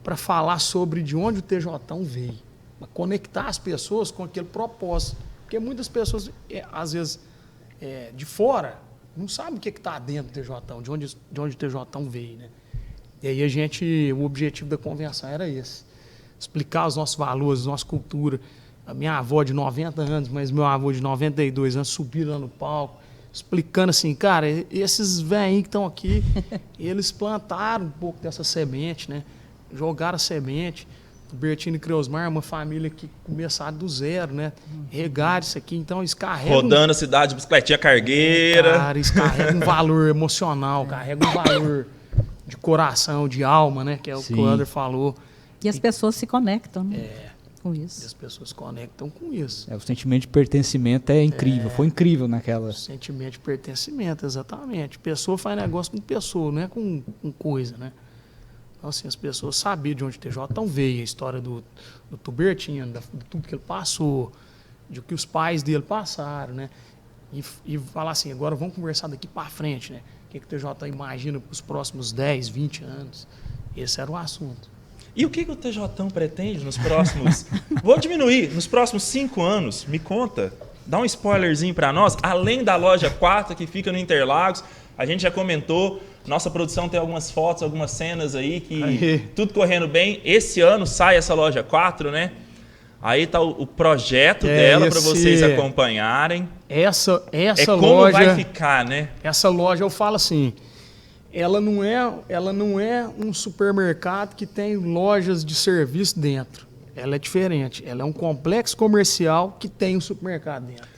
para falar sobre de onde o TJão veio, para conectar as pessoas com aquele propósito. Porque muitas pessoas, às vezes, de fora, não sabem o que está dentro do TJão, de onde o TJão veio, né? E aí o objetivo da convenção era esse. Explicar os nossos valores, a nossa cultura. A minha avó de 90 anos, mas meu avô de 92 anos subiram lá no palco, explicando assim, cara, esses velhinhos que estão aqui, eles plantaram um pouco dessa semente, né? Jogaram a semente. O Bertino e Creusmar, uma família que começaram do zero, né? Regaram isso aqui, então eles carregam... Rodando a cidade, bicicletinha cargueira. Cara, eles carregam um valor emocional, carregam um valor de coração, de alma, né? Que é o que o Ander falou. E as pessoas se conectam, né? Com E isso. as pessoas conectam com isso. O sentimento de pertencimento é incrível, foi incrível naquela. O sentimento de pertencimento, exatamente. Pessoa faz negócio com pessoa, não é com coisa, né? Então, assim, as pessoas sabiam de onde o TJ veio, a história do Tubertinho, de tudo que ele passou, de que os pais dele passaram, né? E falar assim, agora vamos conversar daqui para frente, né? O que o TJ imagina para os próximos 10, 20 anos. Esse era o assunto. E o que o TJ pretende nos próximos... Vou diminuir, nos próximos 5 anos, me conta. Dá um spoilerzinho para nós, além da loja 4 que fica no Interlagos, a gente já comentou, nossa produção tem algumas fotos, algumas cenas aí, tudo correndo bem. Esse ano sai essa loja 4, né? Aí tá o projeto dela para vocês acompanharem. Essa como loja... vai ficar, né? Essa loja, eu falo assim, ela não é um supermercado que tem lojas de serviço dentro. Ela é diferente. Ela é um complexo comercial que tem um supermercado dentro.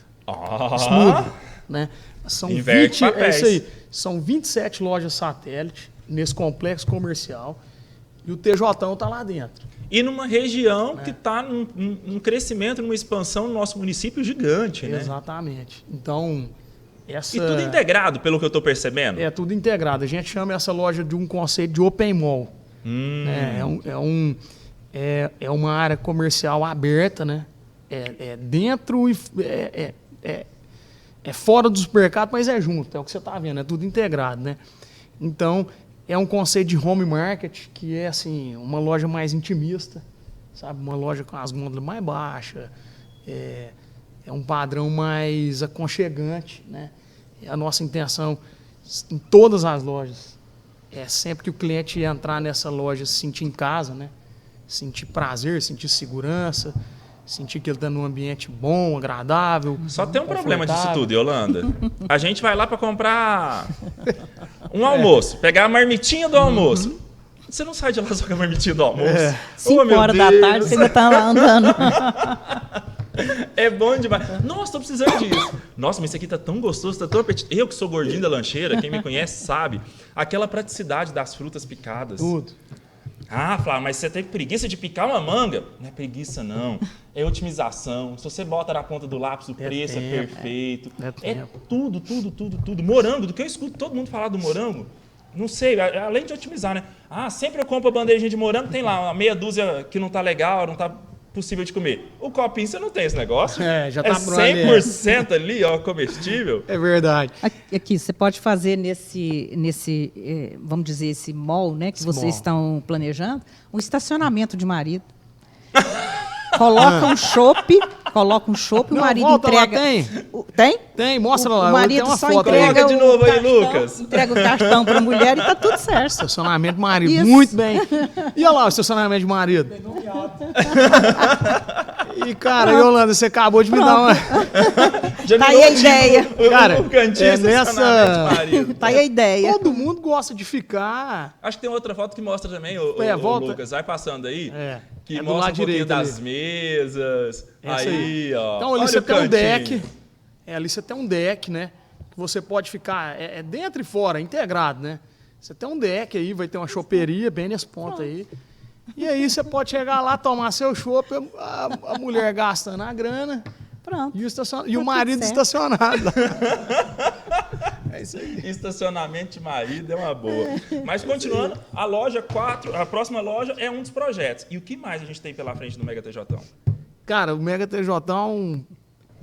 Isso muda, né? São Inverte 20, papéis. é isso aí. São 27 lojas satélite nesse complexo comercial e o TJão está lá dentro. E numa região que está num crescimento, numa expansão no nosso município gigante, né? Exatamente. Então, essa... E tudo integrado, pelo que eu estou percebendo? É tudo integrado. A gente chama essa loja de um conceito de open mall. Né? É uma área comercial aberta, né? Dentro e fora do supermercado, mas é junto. É o que você está vendo, é tudo integrado, né? Então, é um conceito de home market, que é assim, uma loja mais intimista, sabe? Uma loja com as gôndolas mais baixas, é um padrão mais aconchegante, né? A nossa intenção em todas as lojas é sempre que o cliente entrar nessa loja se sentir em casa, né? Sentir prazer, sentir segurança, sentir que ele está num ambiente bom, agradável. Só tem um problema disso tudo, Yolanda. A gente vai lá para comprar um almoço, pegar a marmitinha do almoço. Você não sai de lá só com a marmitinha do almoço. 5 horas da tarde você ainda está lá andando. É bom demais. Nossa, tô precisando disso. Nossa, mas isso aqui tá tão gostoso, tá tão apetitoso. Eu que sou gordinho da lancheira, quem me conhece sabe. Aquela praticidade das frutas picadas. Tudo. Ah, Flávio, mas você tem preguiça de picar uma manga? Não é preguiça, não. É otimização. Se você bota na ponta do lápis, o preço é perfeito. É tudo. Morango, do que eu escuto todo mundo falar do morango, não sei, além de otimizar, né? Ah, sempre eu compro a bandejinha de morango, tem lá uma meia dúzia que não tá legal, não tá possível de comer. O copinho, você não tem esse negócio. Já tá 100% ali, ó, comestível. É verdade. Aqui, você pode fazer nesse vamos dizer, esse mall, né, que Esse vocês mall. estão planejando, um estacionamento de marido. Coloca um chopp, o marido volta lá, entrega... tem? Tem? Tem, mostra lá. O marido tem uma só foto entrega Coloca de o novo aí, cartão, Lucas. entrega o cartão para a mulher e tá tudo certo. Estacionamento de marido, Isso. muito bem. E olha lá o estacionamento de marido. E, cara, Yolanda, você acabou de me dar uma... Já Tá virou aí a ideia. Cara, o cantinho é estacionamento nessa- de marido. Tá aí a ideia. Todo mundo gosta de ficar... Acho que tem outra foto que mostra também, o volta. Lucas. Vai passando aí. Que do mostra lado um pouquinho direito das ali. mesas. Essa Aí, ó. Então, ali Olha você o tem um cantinho. deck. Ali você tem um deck, né? Que você pode ficar dentro e fora, integrado, né? Você tem um deck aí, vai ter uma choperia bem nesse ponto aí. E aí você pode chegar lá, tomar seu chopp, a mulher gastando a grana Pronto. e o marido certo. estacionado lá. É isso aí. Estacionamento de marido é uma boa. Mas continuando, a loja 4, a próxima loja é um dos projetos. E o que mais a gente tem pela frente do Mega TJão? Cara, o Mega TJão,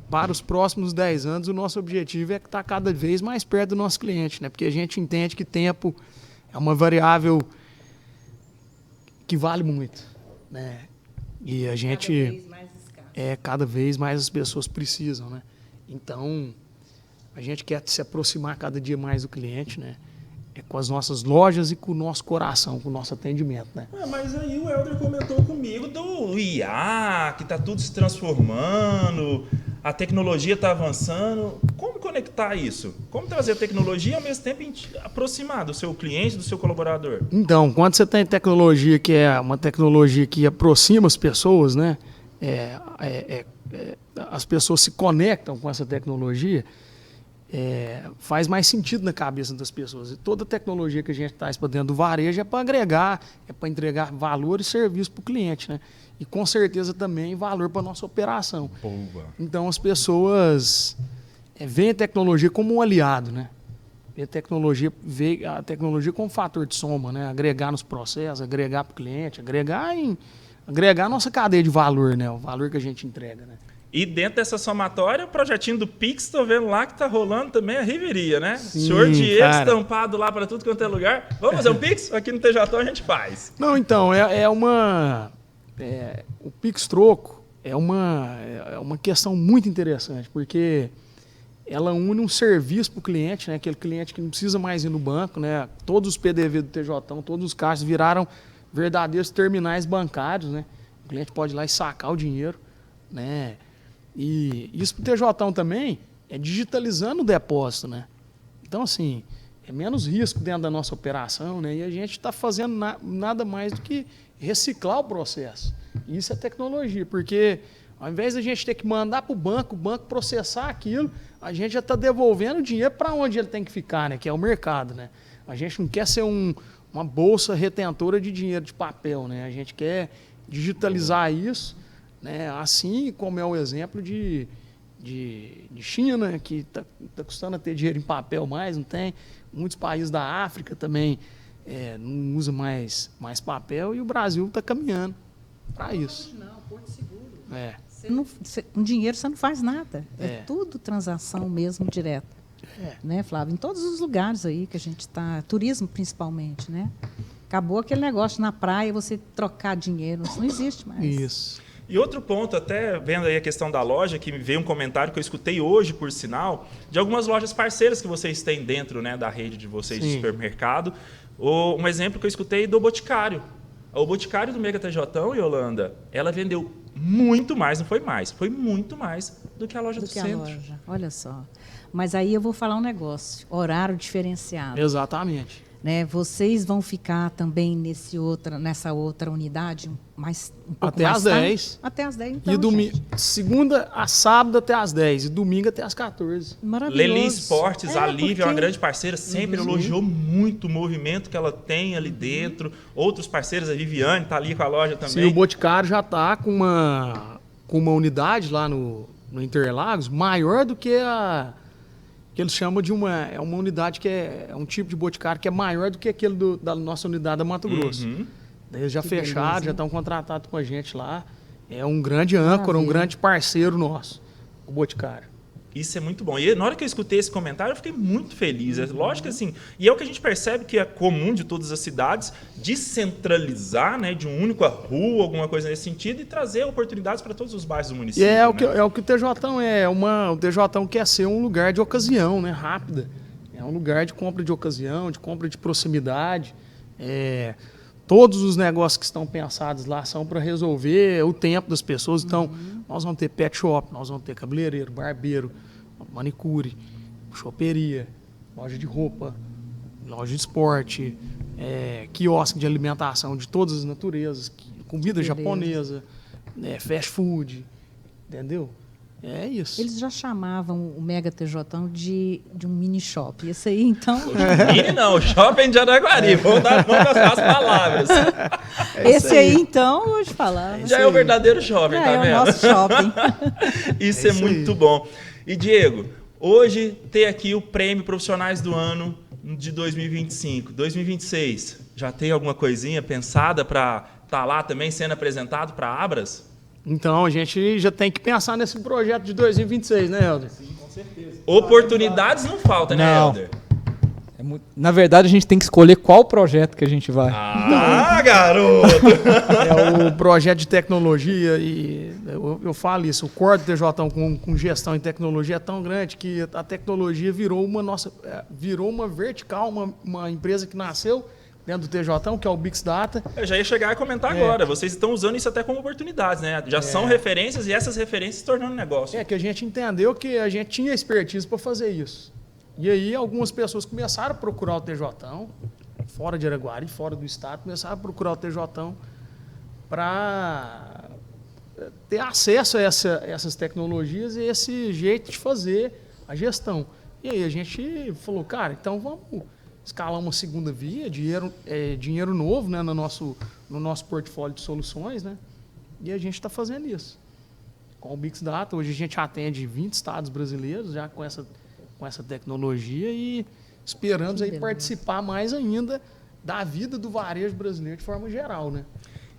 para os próximos 10 anos, o nosso objetivo é estar cada vez mais perto do nosso cliente, né? Porque a gente entende que tempo é uma variável que vale muito, né? E a gente... cada vez mais as pessoas precisam, né? Então, a gente quer se aproximar cada dia mais do cliente, né? Com as nossas lojas e com o nosso coração, com o nosso atendimento, né? Mas aí o Helder comentou comigo do IA, que está tudo se transformando, a tecnologia está avançando. Como que conectar isso? Como trazer a tecnologia e, ao mesmo tempo, aproximar do seu cliente, do seu colaborador? Então, quando você tem tecnologia que é uma tecnologia que aproxima as pessoas, né? As pessoas se conectam com essa tecnologia, faz mais sentido na cabeça das pessoas. E toda tecnologia que a gente traz para dentro do varejo é para agregar, é para entregar valor e serviço para o cliente, né? E com certeza também valor para a nossa operação. Boa. Então as pessoas veem a tecnologia como um aliado, né? Vê a tecnologia como um fator de soma, né? Agregar nos processos, agregar para o cliente, agregar a nossa cadeia de valor, né? O valor que a gente entrega, né? E dentro dessa somatória, o projetinho do Pix, estou vendo lá que está rolando também a Riveria, né? Sim, Senhor Diego cara. Estampado lá para tudo quanto é lugar. Vamos fazer um Pix? Aqui no TJ a gente faz. Não, então, o Pix Troco é uma questão muito interessante, porque ela une um serviço para o cliente, né? Aquele cliente que não precisa mais ir no banco, né? Todos os PDV do TJ, todos os caixas viraram verdadeiros terminais bancários, né? O cliente pode ir lá e sacar o dinheiro, né? E isso para o TJ também é digitalizando o depósito, né? Então, assim, é menos risco dentro da nossa operação, né? E a gente está fazendo nada mais do que reciclar o processo. E isso é tecnologia, porque ao invés da gente ter que mandar para o banco processar aquilo, a gente já está devolvendo o dinheiro para onde ele tem que ficar, né? Que é o mercado, né? A gente não quer ser uma bolsa retentora de dinheiro de papel, né? A gente quer digitalizar isso, né? Assim como é o exemplo de China, que está custando a ter dinheiro em papel mais, não tem. Muitos países da África também não usam mais papel, e o Brasil está caminhando para isso. Não, Porto Seguro. Com dinheiro você não faz nada. É tudo transação mesmo direta. Né, Flávio? Em todos os lugares aí que a gente está, turismo principalmente, né? Acabou aquele negócio na praia, você trocar dinheiro, isso não existe mais. Isso. E outro ponto, até vendo aí a questão da loja, que me veio um comentário que eu escutei hoje, por sinal, de algumas lojas parceiras que vocês têm dentro, né, da rede de vocês de supermercado. Um exemplo que eu escutei do Boticário. O Boticário do Mega TJ, Yolanda, ela vendeu muito mais, não foi mais, foi muito mais do que a loja do centro. Loja. Olha só. Mas aí eu vou falar um negócio, horário diferenciado. Exatamente. Né? Vocês vão ficar também nessa outra unidade mais um pouco até mais às tarde? 10. Até às 10, então, E domingo, segunda a sábado até às 10 e domingo até às 14. Maravilhoso. Leli Esportes, a Lívia é uma grande parceira, sempre Uhum. elogiou muito o movimento que ela tem ali dentro. Outros parceiros, a Viviane está ali com a loja também. Sim, o Boticário já está com uma unidade lá no Interlagos maior do que que eles chamam de uma unidade que é um tipo de boticário que é maior do que aquele da nossa unidade da Mato Grosso. Uhum. Daí eles já fecharam, beleza, já estão contratados com a gente lá. É um grande âncora, um grande parceiro nosso, o Boticário. Isso é muito bom. E na hora que eu escutei esse comentário, eu fiquei muito feliz. É lógico que assim, e é o que a gente percebe que é comum de todas as cidades, descentralizar, né, de um único rua, alguma coisa nesse sentido, e trazer oportunidades para todos os bairros do município. E o que o TJ o TJ quer ser um lugar de ocasião, né, rápida. É um lugar de compra de ocasião, de compra de proximidade. Todos os negócios que estão pensados lá são para resolver o tempo das pessoas. Então, nós vamos ter pet shop, nós vamos ter cabeleireiro, barbeiro, manicure, choperia, loja de roupa, loja de esporte, quiosque de alimentação de todas as naturezas, comida japonesa, fast food, entendeu? É isso. Eles já chamavam o Mega TJ de um mini shopping. Esse aí, então... Mini não, o shopping de Araguari. Vamos dar as palavras. Esse aí, então, eu vou te falar. Já é o verdadeiro shopping, Já tá é vendo? o nosso shopping. Isso é muito bom. E, Diego, hoje tem aqui o Prêmio Profissionais do Ano de 2025. 2026, já tem alguma coisinha pensada para estar lá também sendo apresentado para a Abras? Então, a gente já tem que pensar nesse projeto de 2026, né, Helder? Sim, com certeza. Oportunidades não faltam, né, Não. Helder? Na verdade, a gente tem que escolher qual projeto que a gente vai. Ah, garoto! É o projeto de tecnologia, e eu falo isso, o core do TJ com gestão em tecnologia é tão grande que a tecnologia virou uma vertical, uma empresa que nasceu dentro do TJ, que é o Bix Data. Eu já ia chegar a comentar agora. Vocês estão usando isso até como oportunidades, né? Já são referências e essas referências se tornando negócio. Que a gente entendeu que a gente tinha expertise para fazer isso. E aí algumas pessoas começaram a procurar o TJ, fora de Araguari, fora do estado, começaram a procurar o TJ para ter acesso a essas tecnologias e esse jeito de fazer a gestão. E aí a gente falou, cara, então vamos escalar uma segunda via, dinheiro novo, né, no nosso portfólio de soluções, né? E a gente está fazendo isso. Com o Bix Data, hoje a gente atende 20 estados brasileiros já com essa tecnologia e esperamos aí participar mais ainda da vida do varejo brasileiro de forma geral, né?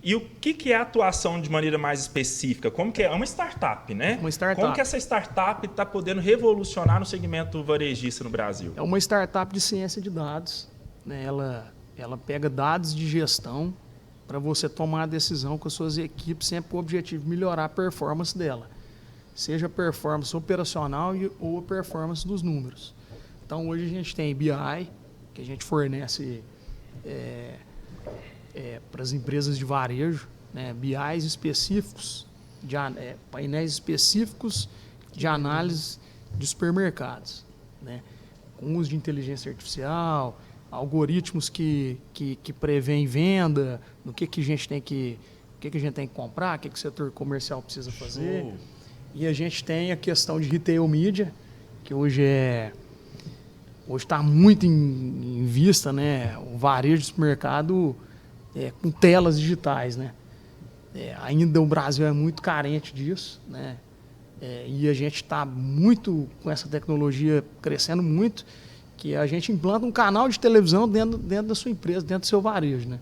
E o que é a atuação de maneira mais específica? Como que é uma startup, né? Uma startup. Como que essa startup está podendo revolucionar no segmento varejista no Brasil? É uma startup de ciência de dados, né? Ela pega dados de gestão para você tomar a decisão com as suas equipes, sempre com o objetivo de melhorar a performance dela. Seja a performance operacional ou a performance dos números. Então, hoje a gente tem BI, que a gente fornece para as empresas de varejo, né, BIs específicos, painéis específicos de análise de supermercados, né, com uso de inteligência artificial, algoritmos que prevêem venda, no que a gente tem que comprar, o que o setor comercial precisa fazer. Show. E a gente tem a questão de retail media, que hoje está muito em vista, né, o varejo de supermercado com telas digitais, né? Ainda o Brasil é muito carente disso, né? E a gente está muito com essa tecnologia crescendo muito, que a gente implanta um canal de televisão dentro da sua empresa, dentro do seu varejo, né?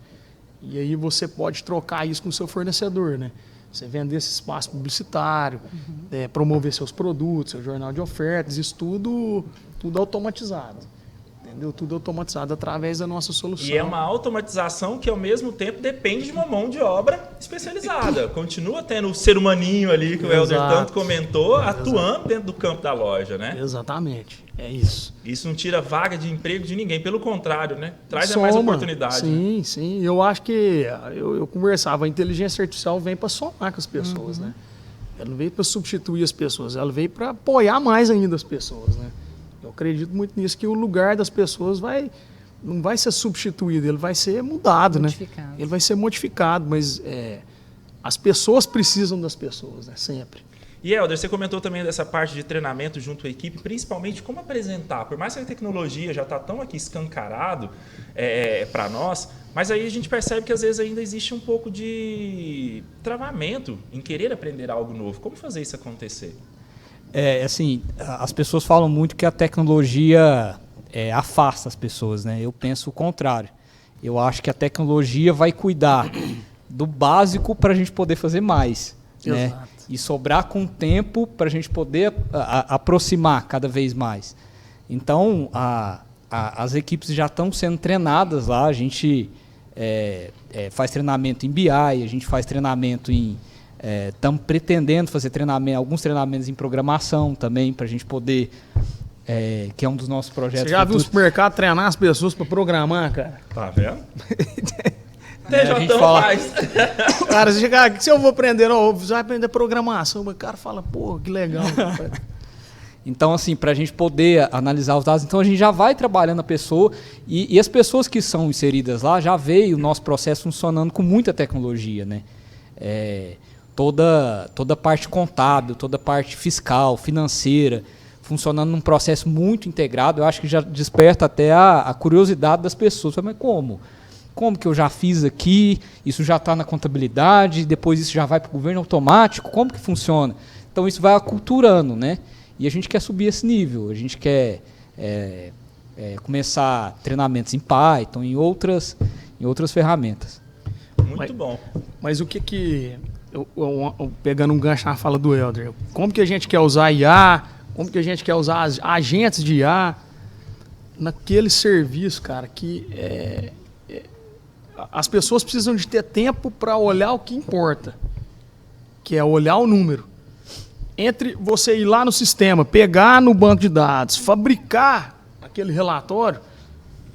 E aí você pode trocar isso com o seu fornecedor, né? Você vender esse espaço publicitário, promover seus produtos, seu jornal de ofertas, isso tudo automatizado. Entendeu? Tudo automatizado através da nossa solução. E é uma automatização que, ao mesmo tempo, depende de uma mão de obra especializada. Continua tendo o ser humaninho ali, que o Helder tanto comentou, atuando dentro do campo da loja, né? Exatamente, é isso. Isso não tira vaga de emprego de ninguém, pelo contrário, né? Traz mais oportunidade. Sim, né? Sim. Eu acho que, eu conversava, a inteligência artificial vem para somar com as pessoas, né? Ela não veio para substituir as pessoas, ela veio para apoiar mais ainda as pessoas, né? Eu acredito muito nisso, que o lugar das pessoas não vai ser substituído, ele vai ser mudado, né? Ele vai ser modificado, mas as pessoas precisam das pessoas, né? Sempre. E Helder, você comentou também dessa parte de treinamento junto à equipe, principalmente como apresentar. Por mais que a tecnologia já está tão aqui escancarado para nós, mas aí a gente percebe que às vezes ainda existe um pouco de travamento em querer aprender algo novo. Como fazer isso acontecer? Assim, as pessoas falam muito que a tecnologia afasta as pessoas, né? Eu penso o contrário. Eu acho que a tecnologia vai cuidar do básico para a gente poder fazer mais, né? E sobrar com tempo para a gente poder aproximar cada vez mais. Então, as equipes já estão sendo treinadas lá. A gente faz treinamento em BI, a gente faz treinamento em... Estamos pretendendo fazer alguns treinamentos em programação também, para a gente poder, que é um dos nossos projetos. Você já viu o supermercado treinar as pessoas para programar, cara? Tá vendo? A gente fala... Cara, você chega aqui, se eu vou aprender, você vai aprender programação, o cara fala, pô, que legal. Então, assim, para a gente poder analisar os dados, então a gente já vai trabalhando a pessoa e as pessoas que são inseridas lá já veio o nosso processo funcionando com muita tecnologia, né? Toda a parte contábil, toda a parte fiscal, financeira, funcionando num processo muito integrado. Eu acho que já desperta até a curiosidade das pessoas. Mas como? Como que eu já fiz aqui? Isso já está na contabilidade, depois isso já vai para o governo automático? Como que funciona? Então isso vai aculturando, né? E a gente quer subir esse nível. A gente quer começar treinamentos em Python, em outras ferramentas. Muito bom. Mas o que pegando um gancho na fala do Helder, como que a gente quer usar IA, como que a gente quer usar agentes de IA naquele serviço, cara, que as pessoas precisam de ter tempo para olhar o que importa, que é olhar o número. Entre você ir lá no sistema, pegar no banco de dados, fabricar aquele relatório,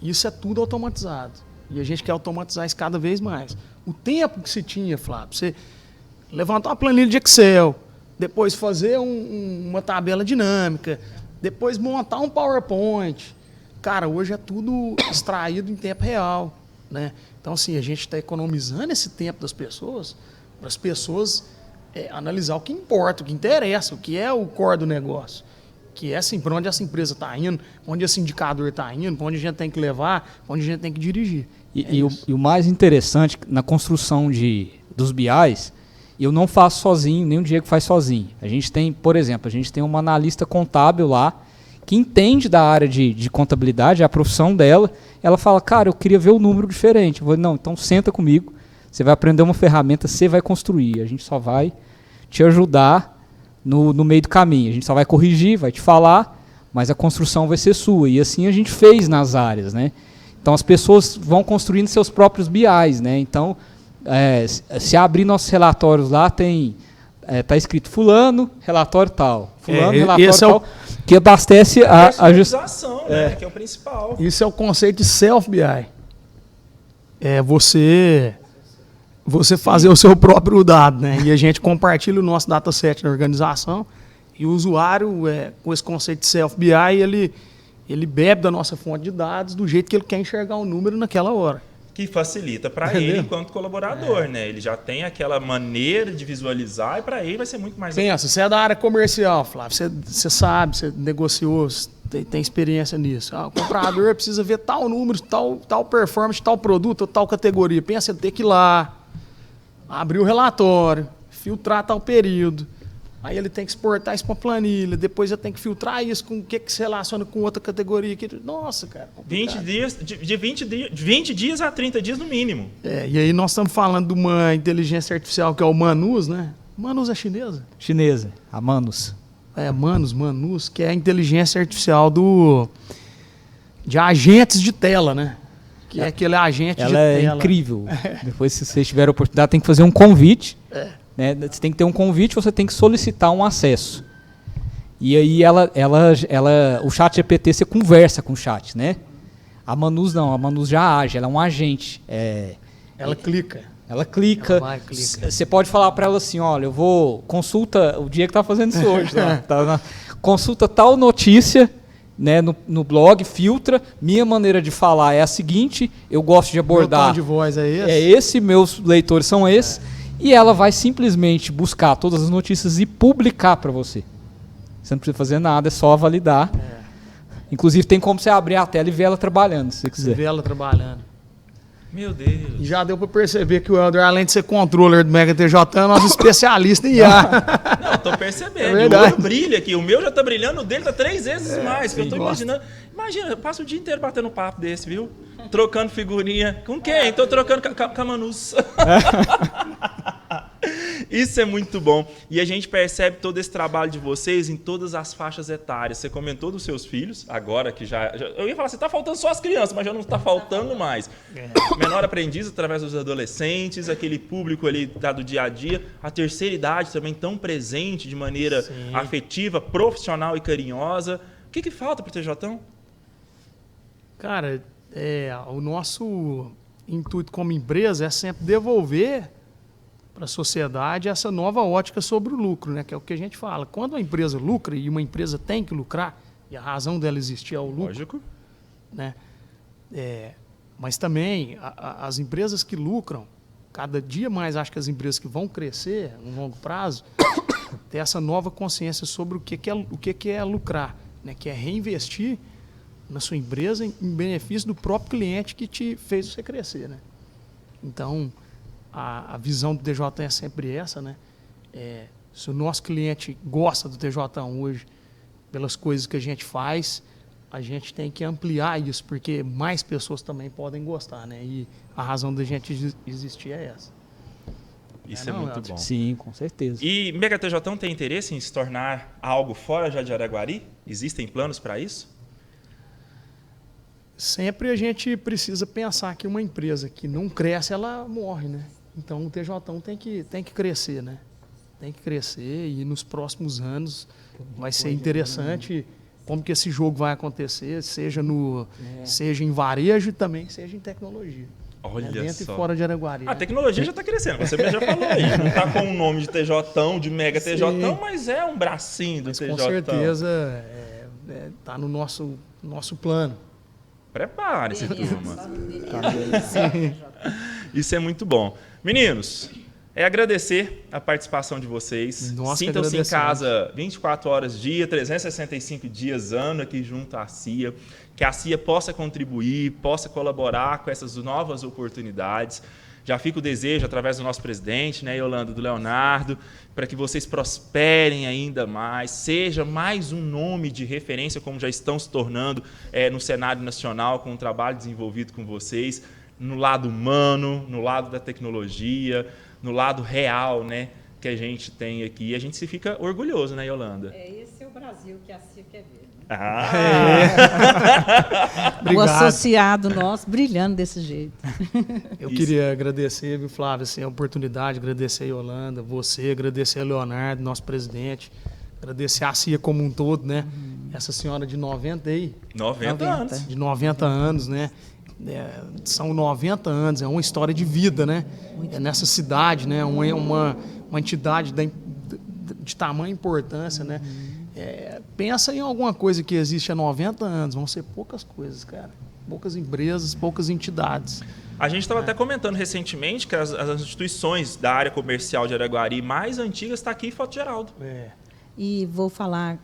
isso é tudo automatizado. E a gente quer automatizar isso cada vez mais. O tempo que se tinha, Flávio, você levantar uma planilha de Excel, depois fazer uma tabela dinâmica, depois montar um PowerPoint. Cara, hoje é tudo extraído em tempo real, né? Então, assim, a gente está economizando esse tempo das pessoas para as pessoas analisar o que importa, o que interessa, o que é o core do negócio. Que é assim, para onde essa empresa está indo, onde esse indicador está indo, para onde a gente tem que levar, para onde a gente tem que dirigir. E o mais interessante, na construção dos BIs, eu não faço sozinho, nem o Diego faz sozinho. A gente tem, por exemplo, uma analista contábil lá, que entende da área de contabilidade, é a profissão dela. Ela fala, cara, eu queria ver o número diferente. Eu vou, não, então senta comigo, você vai aprender uma ferramenta, você vai construir. A gente só vai te ajudar no meio do caminho. A gente só vai corrigir, vai te falar, mas a construção vai ser sua. E assim a gente fez nas áreas, né? Então as pessoas vão construindo seus próprios BIs, né? Então, se abrir nossos relatórios lá, tá escrito fulano, relatório tal. Fulano, relatório tal, que abastece a gestão, né? Que é o principal. Isso é o conceito de self-BI. É você fazer o seu próprio dado, né? E a gente compartilha o nosso dataset na organização e o usuário, com esse conceito de self-BI, ele bebe da nossa fonte de dados do jeito que ele quer enxergar o número naquela hora. Que facilita para ele enquanto colaborador, né? Ele já tem aquela maneira de visualizar e para ele vai ser muito mais... Pensa, você é da área comercial, Flávio, você sabe, você negociou, tem experiência nisso. O comprador precisa ver tal número, tal performance, tal produto, tal categoria. Pensa em ter que ir lá, abrir o relatório, filtrar tal período. Aí ele tem que exportar isso para planilha, depois ele tem que filtrar isso com o que se relaciona com outra categoria. Nossa, cara. 20 dias, de 20 dias a 30 dias no mínimo. E aí nós estamos falando de uma inteligência artificial que é o Manus, né? Manus é chinesa? Chinesa, a Manus. Manus, que é a inteligência artificial de agentes de tela, né? Que é aquele agente de tela. Ela é incrível. Depois, se vocês tiverem a oportunidade, tem que fazer um convite. Né? Você tem que ter um convite, você tem que solicitar um acesso. E aí o chat GPT, você conversa com o chat, né? A Manus não, a Manus já age, ela é um agente. Ela clica. Ela clica. Você pode falar para ela assim, olha, consulta, o Diego está fazendo isso hoje, consulta tal notícia, né, no blog, filtra, minha maneira de falar é a seguinte, eu gosto de abordar... Meu tom de voz é esse? É esse, meus leitores são esses. E ela vai simplesmente buscar todas as notícias e publicar para você. Você não precisa fazer nada, é só validar. Inclusive tem como você abrir a tela e ver ela trabalhando, se você quiser. Você vê ela trabalhando. Meu Deus. E já deu para perceber que o Helder, além de ser controller do Mega TJ, é nosso especialista em IA. Não, tô percebendo. O olho brilha aqui. O meu já tá brilhando, o dele tá 3 vezes mais. Que eu tô imaginando. Imagina, eu passo o dia inteiro batendo papo desse, viu? Trocando figurinha. Com quem? Tô trocando com a Manus. Isso é muito bom. E a gente percebe todo esse trabalho de vocês em todas as faixas etárias. Você comentou dos seus filhos, agora que já eu ia falar assim, tá faltando só as crianças, mas já não está faltando mais. Menor aprendiz através dos adolescentes, aquele público ali do dia a dia. A terceira idade também tão presente de maneira afetiva, profissional e carinhosa. O que falta para o TJão? Cara, o nosso intuito como empresa é sempre devolver para a sociedade essa nova ótica sobre o lucro, né? Que é o que a gente fala. Quando uma empresa lucra, e uma empresa tem que lucrar, e a razão dela existir é o lucro. Lógico. Né? Mas também as empresas que lucram, cada dia mais acho que as empresas que vão crescer no longo prazo, ter essa nova consciência sobre o que é lucrar, né? Que é reinvestir na sua empresa em benefício do próprio cliente que te fez você crescer, né? Então, a visão do TJ é sempre essa, né? Se o nosso cliente gosta do TJ hoje, pelas coisas que a gente faz, a gente tem que ampliar isso, porque mais pessoas também podem gostar, né? E a razão da gente existir é essa. Isso é muito bom. Sim, com certeza. E Mega TJ tem interesse em se tornar algo fora já de Araguari? Existem planos para isso? Sempre a gente precisa pensar que uma empresa que não cresce, ela morre, né? Então o TJão tem que crescer, né? Tem que crescer e nos próximos anos vai ser interessante como que esse jogo vai acontecer, seja em varejo e também seja em tecnologia. Olha dentro só. e fora de Araguari. A tecnologia já está crescendo, você já falou aí. Não está com o nome de TJão, de mega TJão, mas é um bracinho do TJão. Com certeza está no nosso plano. Prepare-se, turma. Isso é muito bom. Meninos, agradecer a participação de vocês. Sintam-se em casa 24 horas dia, 365 dias ano aqui junto à CIA. Que a CIA possa contribuir, possa colaborar com essas novas oportunidades. Já fica o desejo, através do nosso presidente, né, Yolanda, do Leonardo, para que vocês prosperem ainda mais, seja mais um nome de referência, como já estão se tornando no cenário nacional, com o trabalho desenvolvido com vocês, no lado humano, no lado da tecnologia, no lado real, né, que a gente tem aqui. E a gente se fica orgulhoso, né, Yolanda? Esse é o Brasil que a CIA quer ver. Obrigado. O associado nosso brilhando desse jeito. Eu queria agradecer, viu, Flávio, assim, a oportunidade, agradecer a Yolanda, você, agradecer a Leonardo, nosso presidente, agradecer a CIA como um todo, né? Essa senhora de 90 aí. 90 anos. De 90 anos, né? São 90 anos, é uma história de vida, né? Nessa cidade, né? Uma entidade de tamanha importância, né? Pensa em alguma coisa que existe há 90 anos, vão ser poucas coisas, cara. Poucas empresas, poucas entidades. A gente estava até comentando recentemente que as instituições da área comercial de Araguari mais antigas estão aqui em Foto Geraldo. E vou falar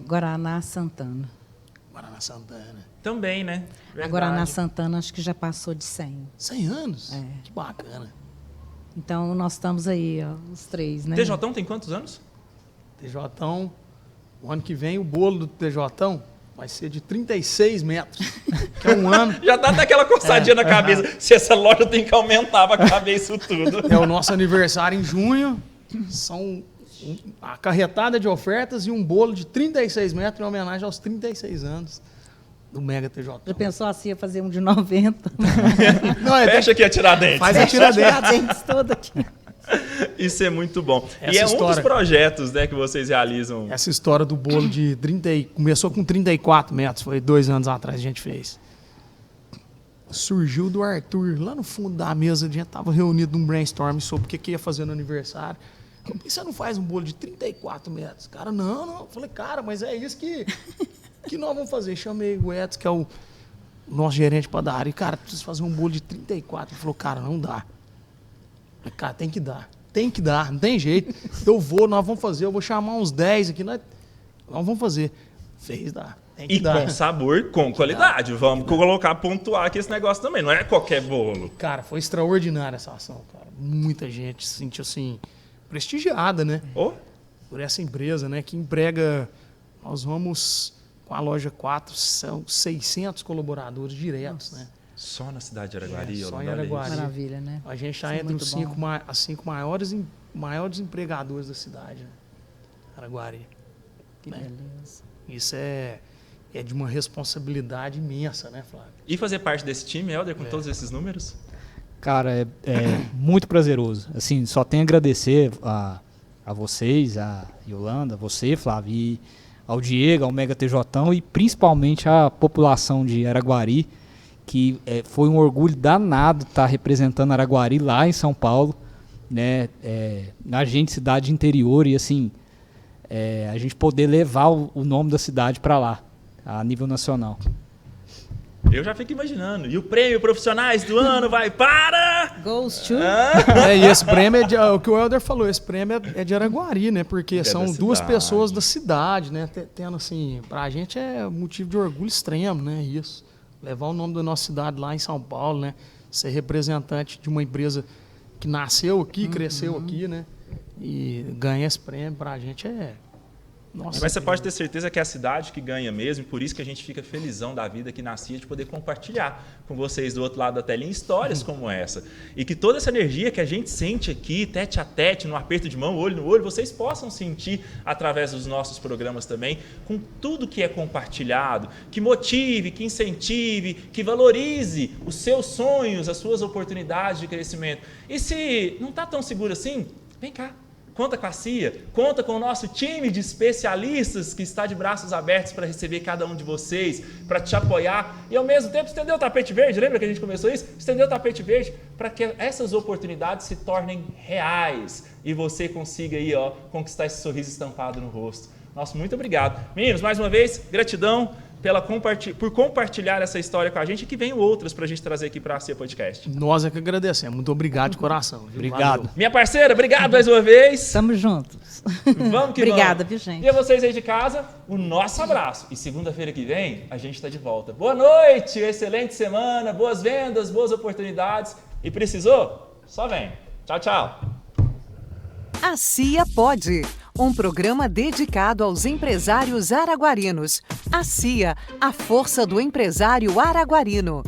Guaraná Santana. Guaraná Santana. Também, né? A Guaraná Santana acho que já passou de 100. 100 anos? Que bacana. Então, nós estamos aí, ó, os três, né? TJão tem quantos anos? TJão, o ano que vem o bolo do TJão vai ser de 36 metros, que é um ano. Já dá até aquela coçadinha na cabeça. Se essa loja tem que aumentar para caber isso tudo. É o nosso aniversário em junho, são a carretada de ofertas e um bolo de 36 metros em homenagem aos 36 anos do Mega TJ. Já pensou assim, ia fazer um de 90? Não, Fecha aqui a Tiradentes. Faz a Tiradentes. Tiradentes toda aqui. Isso é muito bom. Essa e é história, um dos projetos, né, que vocês realizam. Essa história do bolo de 30... Começou com 34 metros, foi 2 anos atrás a gente fez. Surgiu do Arthur, lá no fundo da mesa, a gente estava reunido num brainstorm sobre o que ia fazer no aniversário. Por que você não faz um bolo de 34 metros? Cara, não. Eu falei, cara, mas é isso que nós vamos fazer. Chamei o Edson, que é o nosso gerente de padaria. E, cara, preciso fazer um bolo de 34. Ele falou, cara, não dá. Eu falei, cara, tem que dar, não tem jeito. Nós vamos fazer, eu vou chamar uns 10 aqui, nós vamos fazer. Fez, dá. E com sabor, com qualidade. Vamos colocar, pontuar aqui esse negócio também. Não é qualquer bolo. Cara, foi extraordinária essa ação, cara. Muita gente se sentiu, assim, prestigiada, né? Por essa empresa, né? Que emprega... Nós vamos, com a loja 4, são 600 colaboradores diretos, né? Só na cidade de Araguari. Só em Araguari. Maravilha, né? A gente está entre os 5 maiores empregadores da cidade, né? Araguari. Que beleza. Isso é de uma responsabilidade imensa, né, Flávio? E fazer parte desse time, Helder, com todos esses números? Cara, é muito prazeroso. Assim, só tenho a agradecer a vocês, a Yolanda, a você, Flávio, e ao Diego, ao Mega TJão e principalmente à população de Araguari, que foi um orgulho danado estar representando Araguari lá em São Paulo, né? Na gente, cidade interior, e assim, a gente poder levar o nome da cidade para lá, a nível nacional. Eu já fico imaginando. E o prêmio Profissionais do Ano vai para... Goes to... E esse prêmio o que o Helder falou, esse prêmio é de Araguari, né? Porque são 2 pessoas da cidade, né? Tendo assim, pra gente é motivo de orgulho extremo, né? Isso. Levar o nome da nossa cidade lá em São Paulo, né? Ser representante de uma empresa que nasceu aqui, cresceu aqui, né? E ganhar esse prêmio pra gente é... Nossa, mas você pode ter certeza que é a cidade que ganha mesmo, e por isso que a gente fica felizão da vida que nascia de poder compartilhar com vocês do outro lado da telinha histórias como essa. E que toda essa energia que a gente sente aqui, tete a tete, no aperto de mão, olho no olho, vocês possam sentir através dos nossos programas também, com tudo que é compartilhado, que motive, que incentive, que valorize os seus sonhos, as suas oportunidades de crescimento. E se não está tão seguro assim, vem cá. Conta com a CIA, conta com o nosso time de especialistas que está de braços abertos para receber cada um de vocês, para te apoiar e ao mesmo tempo estender o tapete verde. Lembra que a gente começou isso? Estender o tapete verde para que essas oportunidades se tornem reais e você consiga aí, ó, conquistar esse sorriso estampado no rosto. Nosso muito obrigado. Meninos, mais uma vez, gratidão por compartilhar essa história com a gente e que venham outras para a gente trazer aqui para a CIA Podcast. Nós é que agradecemos. Muito obrigado de coração. Viu? Obrigado. Valeu. Minha parceira, obrigado mais uma vez. Estamos juntos. Vamos que Obrigada, vamos. viu, gente? E a vocês aí de casa, o nosso abraço. E segunda-feira que vem, a gente está de volta. Boa noite, excelente semana, boas vendas, boas oportunidades. E precisou? Só vem. Tchau, tchau. A CIA Pode, um programa dedicado aos empresários araguarinos. A CIA, a força do empresário araguarino.